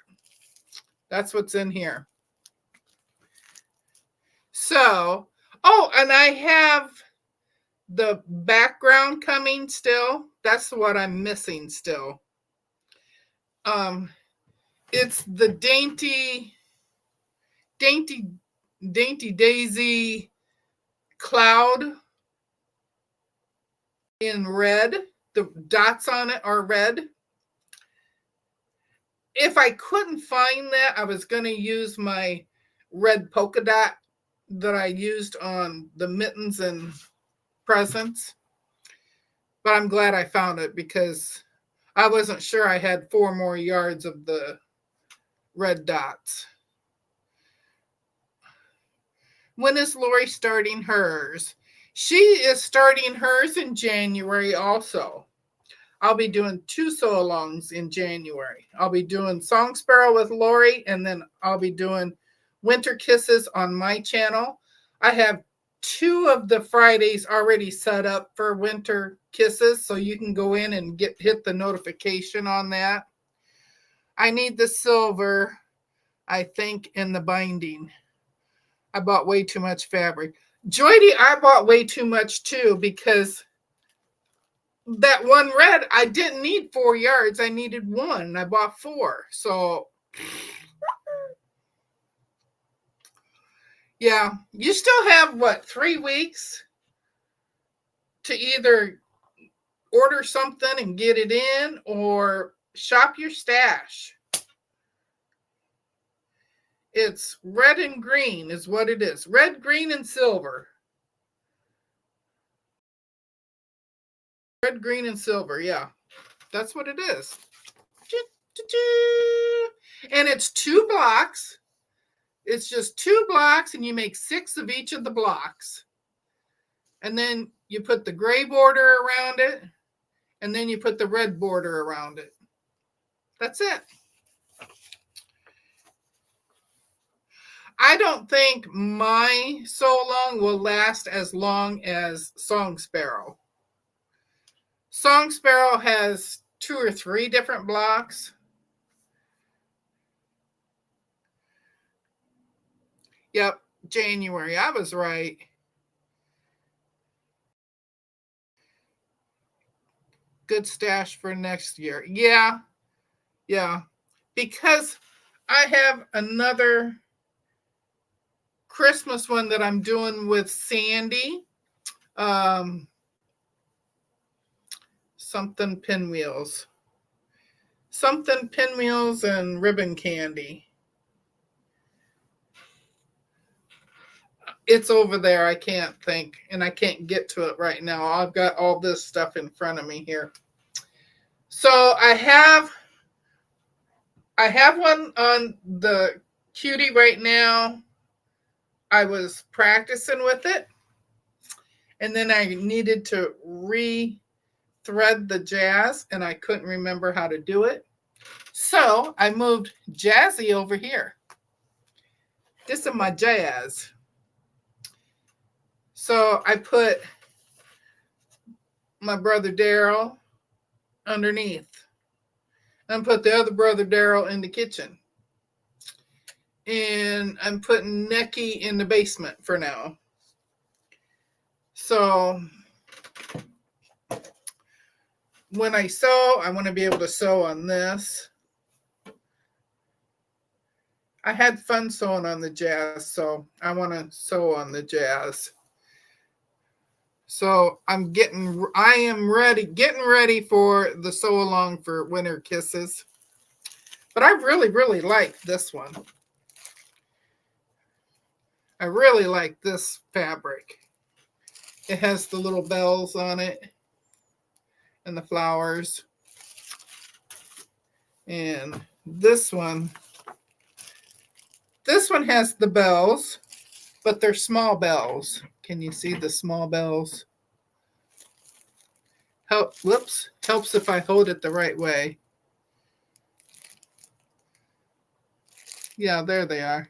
That's what's in here. So, oh, and I have the background coming still. That's what I'm missing still. It's the dainty daisy cloud in red. The dots on it are red. If I couldn't find that, I was going to use my red polka dot that I used on the mittens and presents. But I'm glad I found it because I wasn't sure I had 4 more yards of the red dots. When is Lori starting hers? She is starting hers in January also. I'll be doing 2 sew-alongs in January. I'll be doing Song Sparrow with Lori, and then I'll be doing Winter Kisses on my channel. I have 2 of the Fridays already set up for Winter Kisses, so you can go in and hit the notification on that. I need the silver, I think, in the binding. I bought way too much fabric. Joydy, I bought way too much too because that one red, I didn't need 4 yards. I needed 1. I bought 4. So, yeah, you still have, what, 3 weeks to either order something and get it in or shop your stash. It's red and green is what it is. Red, green, and silver. Red, green, and silver. Yeah, that's what it is. And it's 2 blocks. It's just 2 blocks, and you make 6 of each of the blocks. And then you put the gray border around it, and then you put the red border around it. That's it. I don't think my sew-along will last as long as Song Sparrow. Song Sparrow has 2 or 3 different blocks. Yep, January. I was right. Good stash for next year. Yeah. Because I have another Christmas one that I'm doing with Sandy. Something pinwheels. Something pinwheels and ribbon candy. It's over there. I can't think, and I can't get to it right now. I've got all this stuff in front of me here. So I have one on the cutie right now. I was practicing with it, and then I needed to re-thread the jazz, and I couldn't remember how to do it. So I moved Jazzy over here. This is my jazz. So I put my brother Daryl underneath and put the other brother Daryl in the kitchen. And I'm putting Necky in the basement for now. So when I sew, I want to be able to sew on this. I had fun sewing on the jazz, so I want to sew on the jazz. So I am getting ready for the sew along for Winter Kisses. But I really, really like this one. I really like this fabric. It has the little bells on it and the flowers. And this one has the bells, but they're small bells. Can you see the small bells? Helps if I hold it the right way. Yeah, there they are.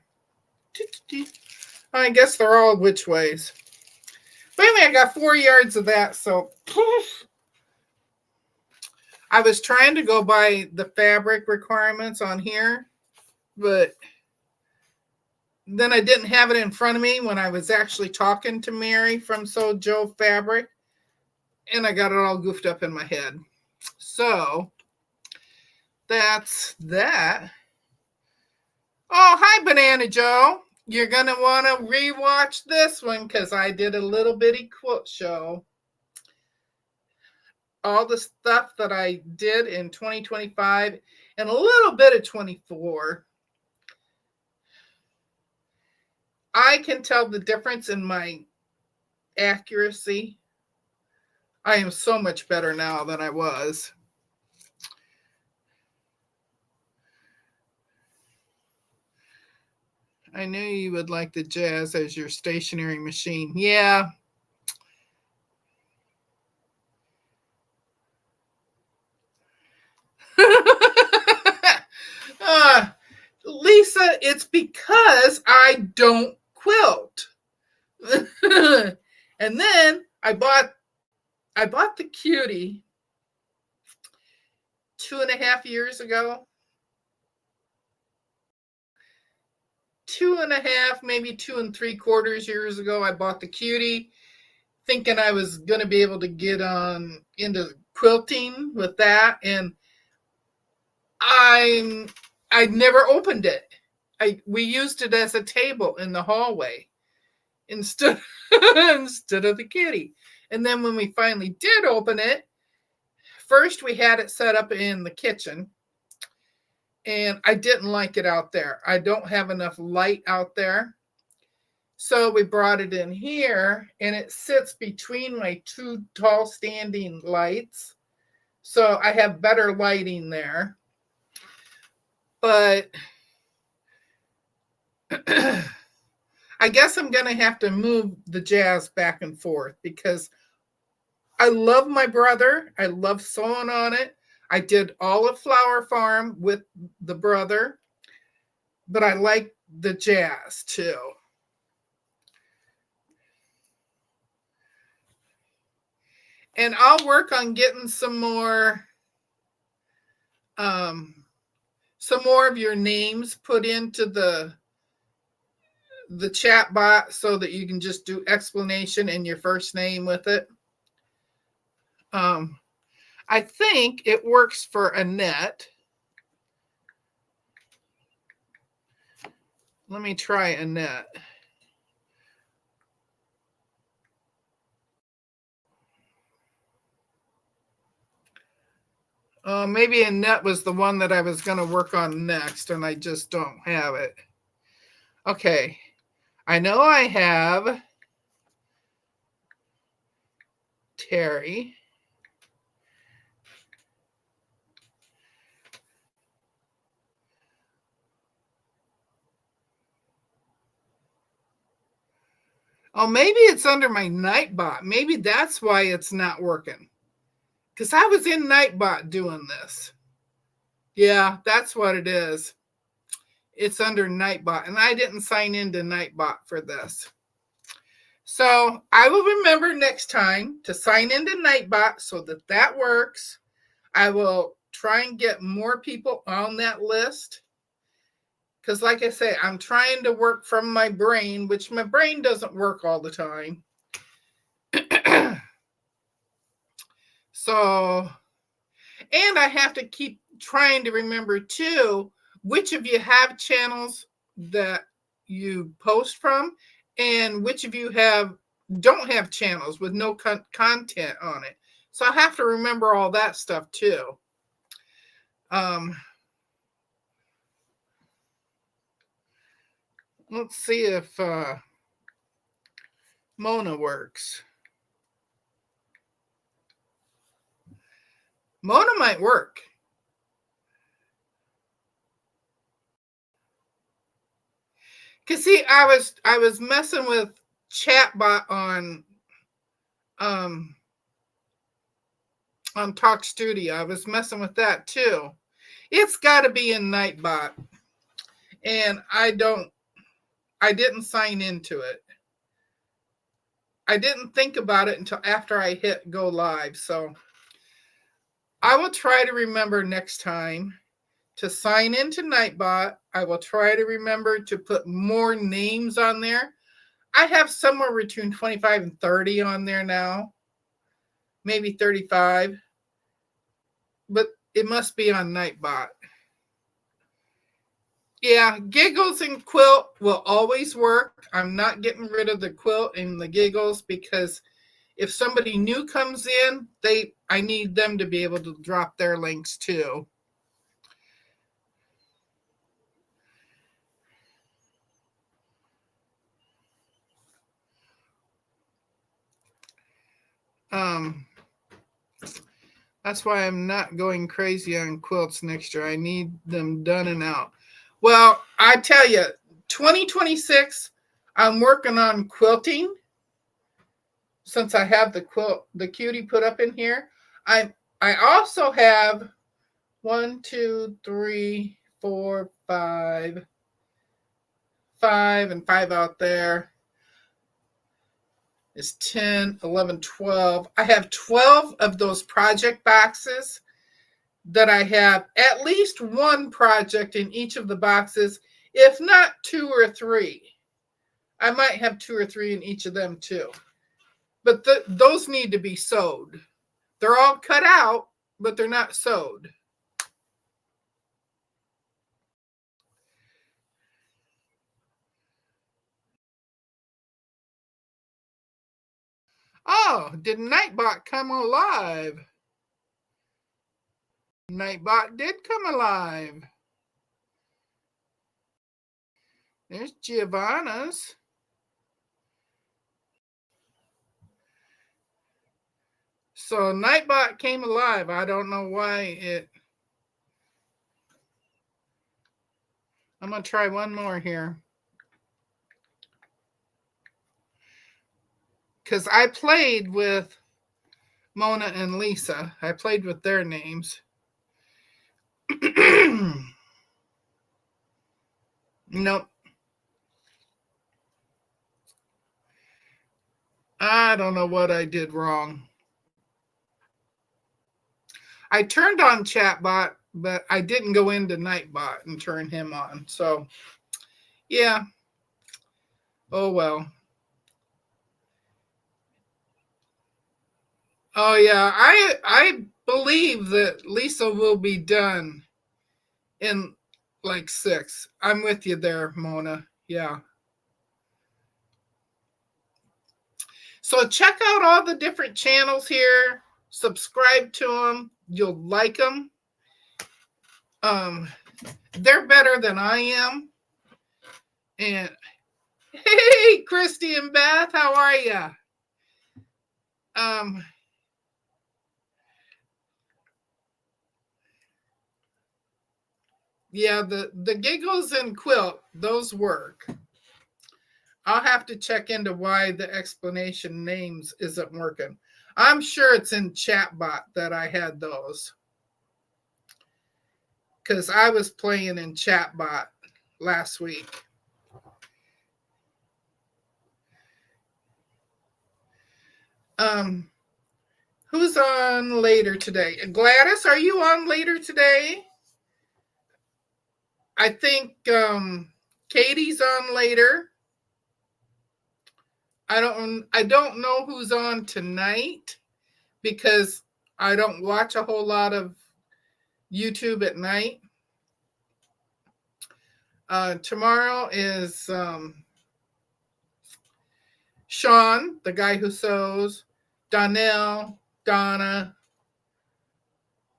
I guess they're all which ways. But anyway, I got 4 yards of that, so I was trying to go by the fabric requirements on here, but then I didn't have it in front of me when I was actually talking to Mary from Sew Joe Fabric, and I got it all goofed up in my head. So that's that. Oh, hi, Banana Joe. You're going to want to rewatch this one because I did a little bitty quilt show. All the stuff that I did in 2025 and a little bit of 24. I can tell the difference in my accuracy. I am so much better now than I was. I knew you would like the Jazz as your stationary machine. Yeah. Lisa, it's because I don't quilt. And then I bought the Cutie 2.5 years ago. 2.5, maybe 2 3/4 years ago, I bought the Cutie, thinking I was going to be able to get on into quilting with that, and I never opened it. We used it as a table in the hallway instead of the Kitty. And then when we finally did open it, first we had it set up in the kitchen, and I didn't like it out there. I don't have enough light out there. So we brought it in here, and it sits between my 2 tall standing lights. So I have better lighting there. But I guess I'm going to have to move the Jazz back and forth because I love my brother. I love sewing on it. I did all of Flower Farm with the brother, but I like the Jazz too. And I'll work on getting some more of your names put into the chat bot so that you can just do explanation and your first name with it. I think it works for Annette. Let me try Annette. Maybe Annette was the one that I was going to work on next, and I just don't have it. Okay. I know I have Terry. Oh, maybe it's under my Nightbot. Maybe that's why it's not working. Because I was in Nightbot doing this. Yeah, that's what it is. It's under Nightbot, and I didn't sign into Nightbot for this. So I will remember next time to sign into Nightbot so that works. I will try and get more people on that list. Because like I say, I'm trying to work from my brain, which my brain doesn't work all the time. So, and I have to keep trying to remember too, which of you have channels that you post from and which of you have don't have channels with no content on it. So I have to remember all that stuff too. Let's see if Mona works. Mona might work. Cause see, I was messing with chatbot on Talk Studio. I was messing with that too. It's got to be in Nightbot, and I didn't sign into it. I didn't think about it until after I hit go live. So I will try to remember next time to sign into Nightbot. I will try to remember to put more names on there. I have somewhere between 25 and 30 on there now, maybe 35, but it must be on Nightbot. Yeah, giggles and quilt will always work. I'm not getting rid of the quilt and the giggles because if somebody new comes in, I need them to be able to drop their links too. That's why I'm not going crazy on quilts next year. I need them done and out. Well, I tell you, 2026, I'm working on quilting. Since I have the cutie put up in here, I also have 1, 2, 3, 4, 5, 5 and 5 out there. Is 10, 11, 12. I have 12 of those project boxes that I have at least one project in each of the boxes, if not 2 or 3. I might have 2 or 3 in each of them too. But those need to be sewed. They're all cut out, but they're not sewed. Oh, did Nightbot come alive? Nightbot did come alive. There's Giovanna's. So Nightbot came alive. I don't know why I'm going to try one more here. Because I played with Mona and Lisa. I played with their names. Nope. I don't know what I did wrong. I turned on Chatbot, but I didn't go into Nightbot and turn him on. So, yeah. Oh, well. Oh, yeah. I believe that Lisa will be done in like 6. I'm with you there, Mona. Yeah. So check out all the different channels here. Subscribe to them. You'll like them. They're better than I am. And hey, Christy and Beth, how are you? Yeah, the giggles and quilt, those work. I'll have to check into why the explanation names isn't working. I'm sure it's in Chatbot that I had those. Because I was playing in Chatbot last week. Who's on later today? Gladys, are you on later today? I think Katie's on later. I don't know who's on tonight because I don't watch a whole lot of YouTube at night. Tomorrow is Sean, the guy who sews, Donnell, Donna,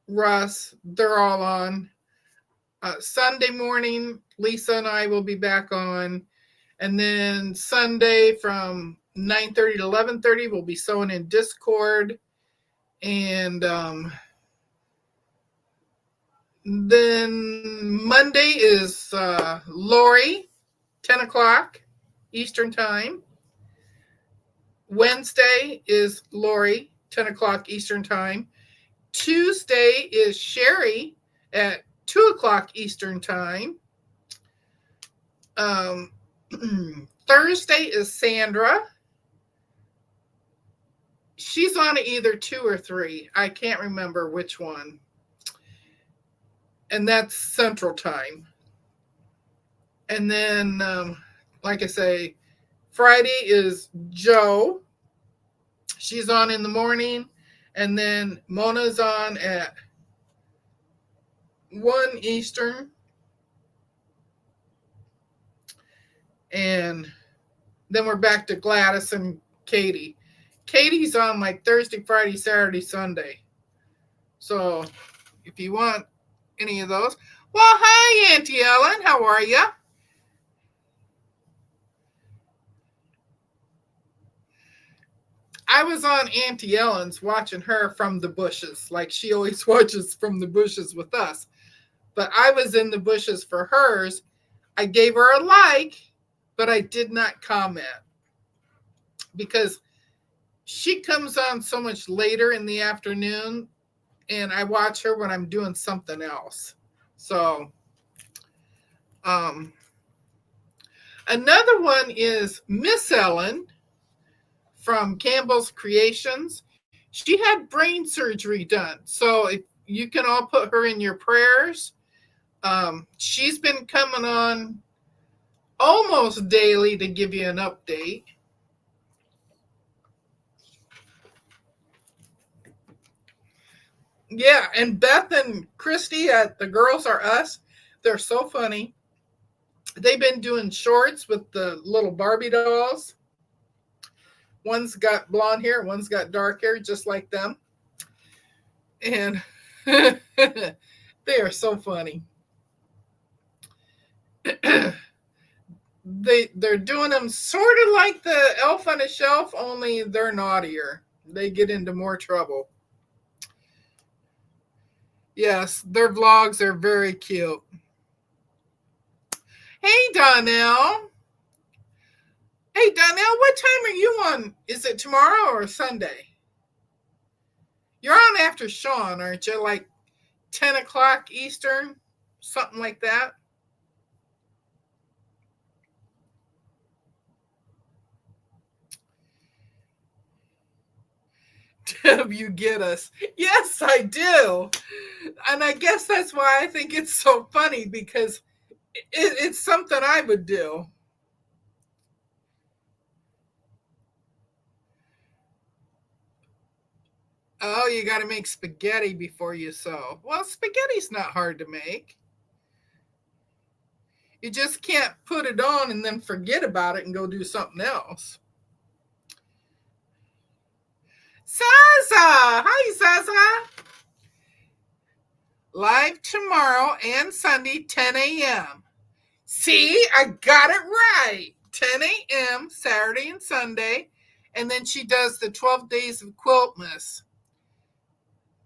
Russ, they're all on. Sunday morning, Lisa and I will be back on. And then Sunday from 9:30 to 11:30, we'll be sewing in Discord. And then Monday is Lori, 10 o'clock Eastern Time. Wednesday is Lori, 10 o'clock Eastern Time. Tuesday is Sherry at 2 o'clock Eastern Time. Thursday is Sandra. She's on either 2 or 3. I can't remember which one. And that's Central Time. And then, like I say, Friday is Joe. She's on in the morning. And then Mona's on at 1 Eastern. And then we're back to Gladys and Katie. Katie's on like Thursday, Friday, Saturday, Sunday. So if you want any of those. Well, hi, Auntie Ellen. How are you? I was on Auntie Ellen's watching her from the bushes, like she always watches from the bushes with us. But I was in the bushes for hers. I gave her a like, but I did not comment because she comes on so much later in the afternoon and I watch her when I'm doing something else. So, another one is Miss Ellen from Campbell's Creations. She had brain surgery done. So if you can all put her in your prayers. She's been coming on almost daily to give you an update. Yeah, and Beth and Christy at The Girls Are Us, they're so funny. They've been doing shorts with the little Barbie dolls. One's got blonde hair, one's got dark hair, just like them. And they are so funny. They're doing them sort of like the Elf on a Shelf, only they're naughtier. They get into more trouble. Yes, their vlogs are very cute. Hey, Donnell. Hey, Donnell, what time are you on? Is it tomorrow or Sunday? You're on after Sean, aren't you? Like 10 o'clock Eastern, something like that. Deb, you get us. Yes, I do. And I guess that's why I think it's so funny because it's something I would do. Oh, you got to make spaghetti before you sew. Well, spaghetti's not hard to make. You just can't put it on and then forget about it and go do something else. Zaza! Hi, Zaza! Live tomorrow and Sunday, 10 a.m. See, I got it right. 10 a.m. Saturday and Sunday. And then she does the 12 days of Quiltmas.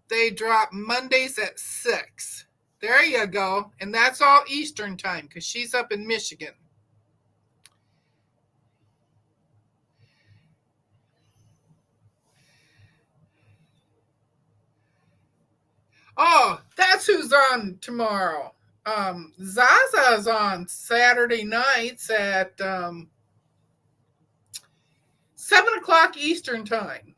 They drop Mondays at 6. There you go. And that's all Eastern time because she's up in Michigan. Oh, that's who's on tomorrow. Zaza's on Saturday nights at 7 o'clock Eastern time.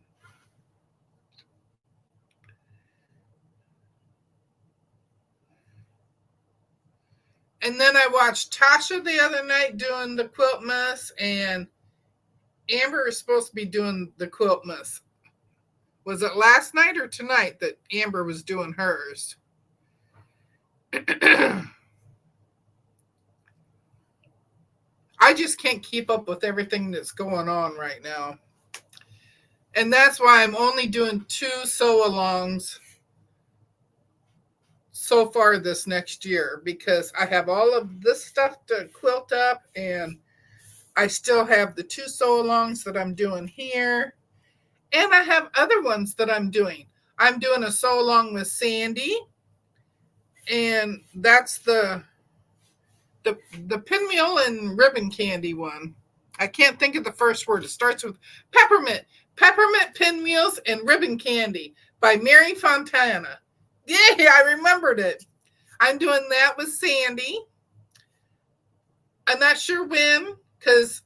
And then I watched Tasha the other night doing the Quiltmas, and Amber is supposed to be doing the Quiltmas. Was it last night or tonight that Amber was doing hers? I just can't keep up with everything that's going on right now. And that's why I'm only doing 2 sew-alongs so far this next year, because I have all of this stuff to quilt up, and I still have the 2 sew-alongs that I'm doing here, and I have other ones that I'm doing. I'm doing a sew-along with Sandy, and that's the pinwheel and ribbon candy one. I can't think of the first word. It starts with peppermint. Peppermint pinwheels and ribbon candy by Mary Fontana. Yay, I remembered it. I'm doing that with Sandy. I'm not sure when, because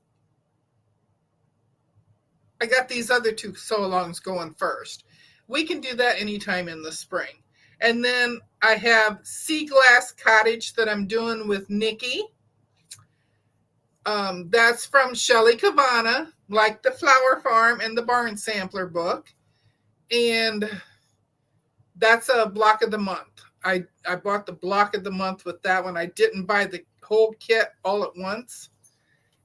I got these other 2 sew-alongs going first. We can do that anytime in the spring. And then I have Sea Glass Cottage that I'm doing with Nikki. That's from Shelley Cavana, like the Flower Farm and the Barn Sampler book. And that's a block of the month. I bought the block of the month with that one. I didn't buy the whole kit all at once.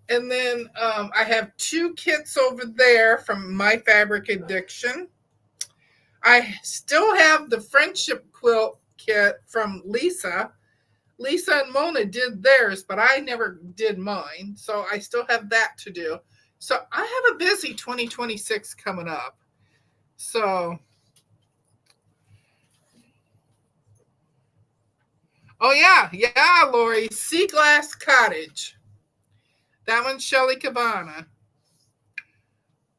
And then I have 2 kits over there from My Fabric Addiction. I still have the Friendship Quilt kit from Lisa. Lisa and Mona did theirs, but I never did mine. So I still have that to do. So I have a busy 2026 coming up. So, oh yeah, Lori, Sea Glass Cottage. That one's Shelley Cavana.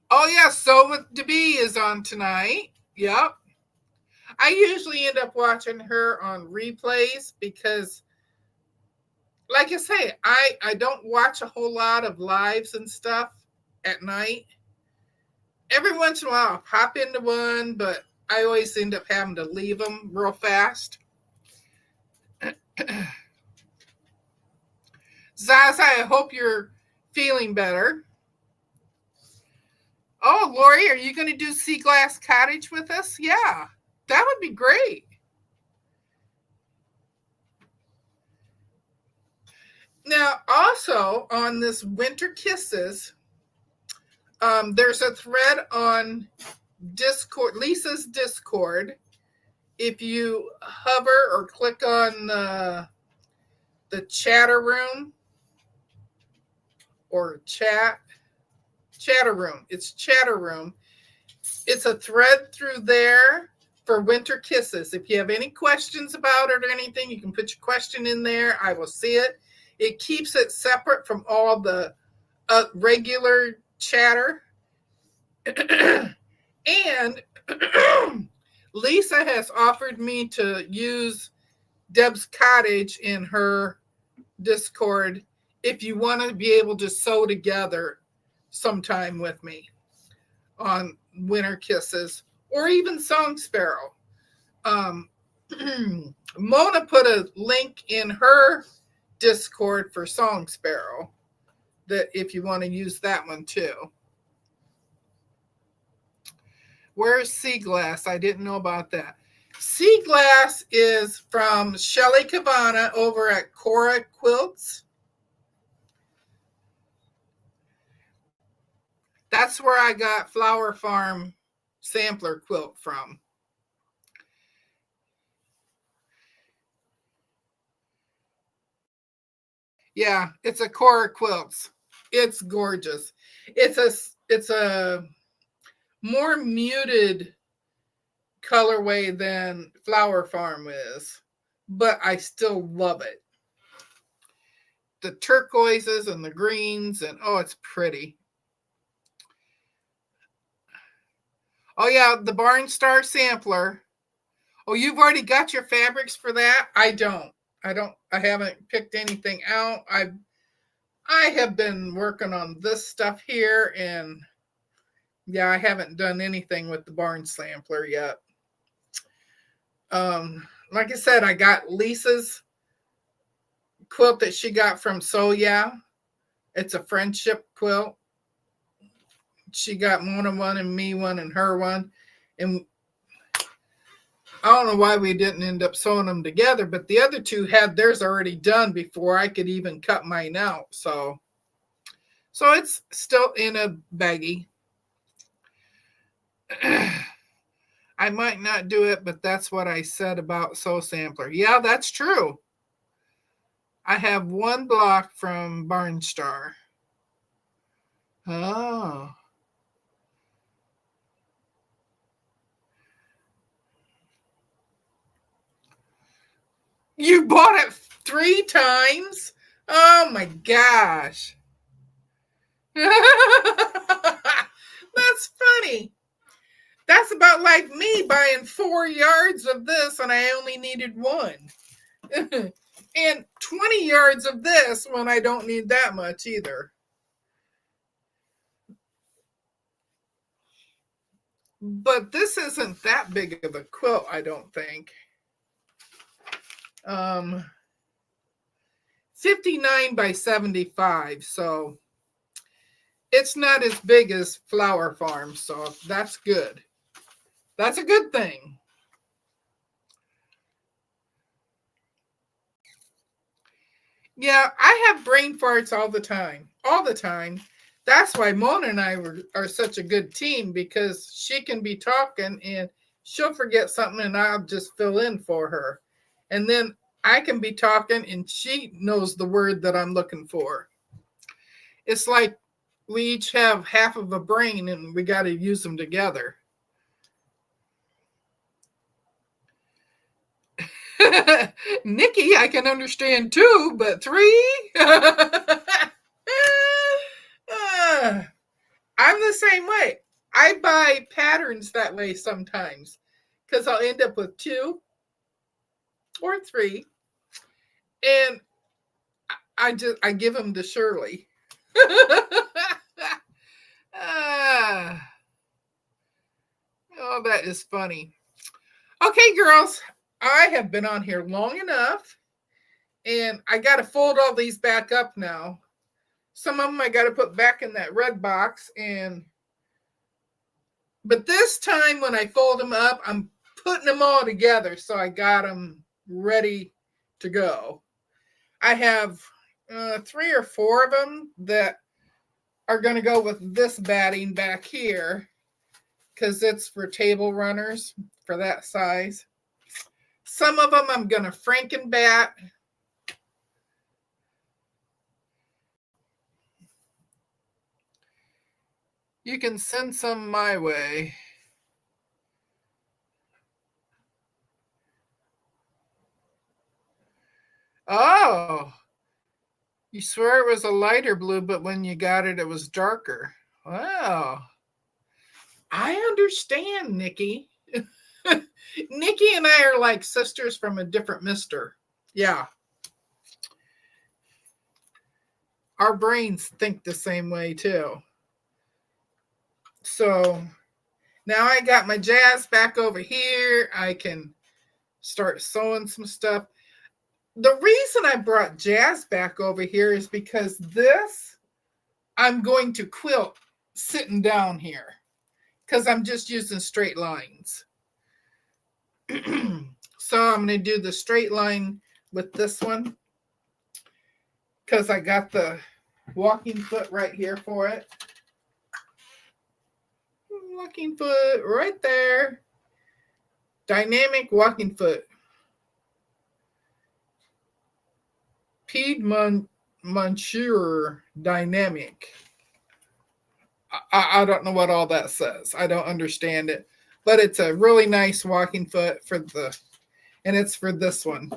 Oh yeah, So with DeBee is on tonight. Yep. I usually end up watching her on replays because, like I say, I don't watch a whole lot of lives and stuff at night. Every once in a while I'll pop into one, but I always end up having to leave them real fast. Zaza, I hope you're feeling better. Oh, Lori, are you going to do Sea Glass Cottage with us? Yeah, that would be great. Now, also on this Winter Kisses, there's a thread on Discord, Lisa's Discord. If you hover or click on the chatter room or chatter room, it's chatter room. It's a thread through there for Winter Kisses. If you have any questions about it or anything, you can put your question in there. I will see it. It keeps it separate from all the regular chatter. And Lisa has offered me to use Deb's Cottage in her Discord if you want to be able to sew together sometime with me on Winter Kisses or even Song Sparrow. Mona put a link in her Discord for Song Sparrow that if you want to use that one too. Where's Sea Glass? I didn't know about that. Sea Glass is from Shelley Cavana over at Cora Quilts. That's where I got Flower Farm sampler quilt from. Yeah, it's a Cora Quilts. It's gorgeous. It's a more muted colorway than Flower Farm is, but I still love it. The turquoises and the greens, and oh, it's pretty. Oh yeah, the Barn Star sampler. Oh, you've already got your fabrics for that? I haven't picked anything out. I have been working on this stuff here, and yeah, I haven't done anything with the Barn sampler yet. Like I said, I got Lisa's quilt that she got from So Yeah. It's a friendship quilt. She got Mona one and me one and her one. And I don't know why we didn't end up sewing them together, but the other 2 had theirs already done before I could even cut mine out. So So it's still in a baggie. I might not do it, but that's what I said about Soul Sampler. Yeah, that's true. I have one block from Barnstar. Oh. You bought it 3 times? Oh my gosh. That's funny. That's about like me buying 4 yards of this and I only needed one. And 20 yards of this when I don't need that much either. But this isn't that big of a quilt, I don't think. 59 by 75, so it's not as big as Flower Farm, so that's good. That's a good thing. Yeah, I have brain farts all the time. All the time. That's why Mona and I are such a good team, because she can be talking and she'll forget something and I'll just fill in for her. And then I can be talking and she knows the word that I'm looking for. It's like we each have half of a brain and we got to use them together. Nikki, I can understand 2, but 3? I'm the same way. I buy patterns that way sometimes because I'll end up with 2 or 3, and I give them to Shirley. Oh, that is funny. Okay, girls, I have been on here long enough, and I got to fold all these back up now. Some of them I got to put back in that red box, but this time when I fold them up, I'm putting them all together, so I got them ready to go. I have 3 or 4 of them that are going to go with this batting back here because it's for table runners for that size. Some of them I'm going to Frankenbat. You can send some my way. Oh, you swear it was a lighter blue, but when you got it, it was darker. Wow. I understand, Nikki. Nikki and I are like sisters from a different mister. Yeah. Our brains think the same way too. So now I got my jazz back over here. I can start sewing some stuff. The reason I brought jazz back over here is because this I'm going to quilt sitting down here because I'm just using straight lines. So I'm going to do the straight line with this one because I got the walking foot right here for it. Walking foot right there. Dynamic walking foot. Piedmont Monsieur Dynamic. I don't know what all that says. I don't understand it. But it's a really nice walking foot and it's for this one.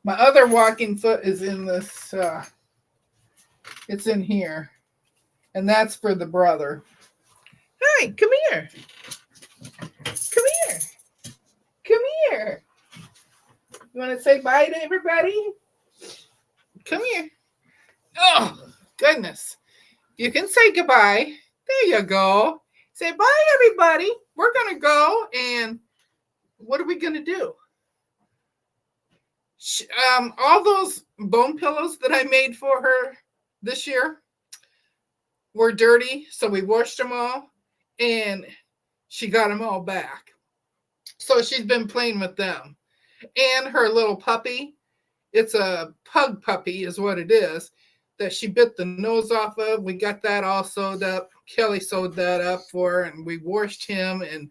My other walking foot is in this, it's in here. And that's for the brother. Hi, come here. Come here. Come here. You want to say bye to everybody? Come here. Oh, goodness. You can say goodbye. There you go. Say bye, everybody. We're going to go, and what are we going to do? All those bone pillows that I made for her this year were dirty, so we washed them all, and she got them all back. So she's been playing with them. And her little puppy It's a pug puppy is what it is, that she bit the nose off of. We got that all sewed up. Kelly sewed that up for her, and we washed him. And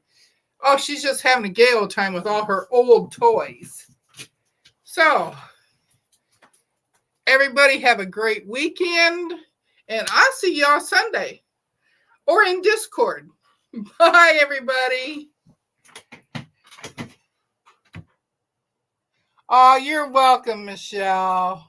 oh, she's just having a gay old time with all her old toys. So everybody have a great weekend, and I'll see y'all Sunday or in Discord. Bye, everybody. Oh, you're welcome, Michelle.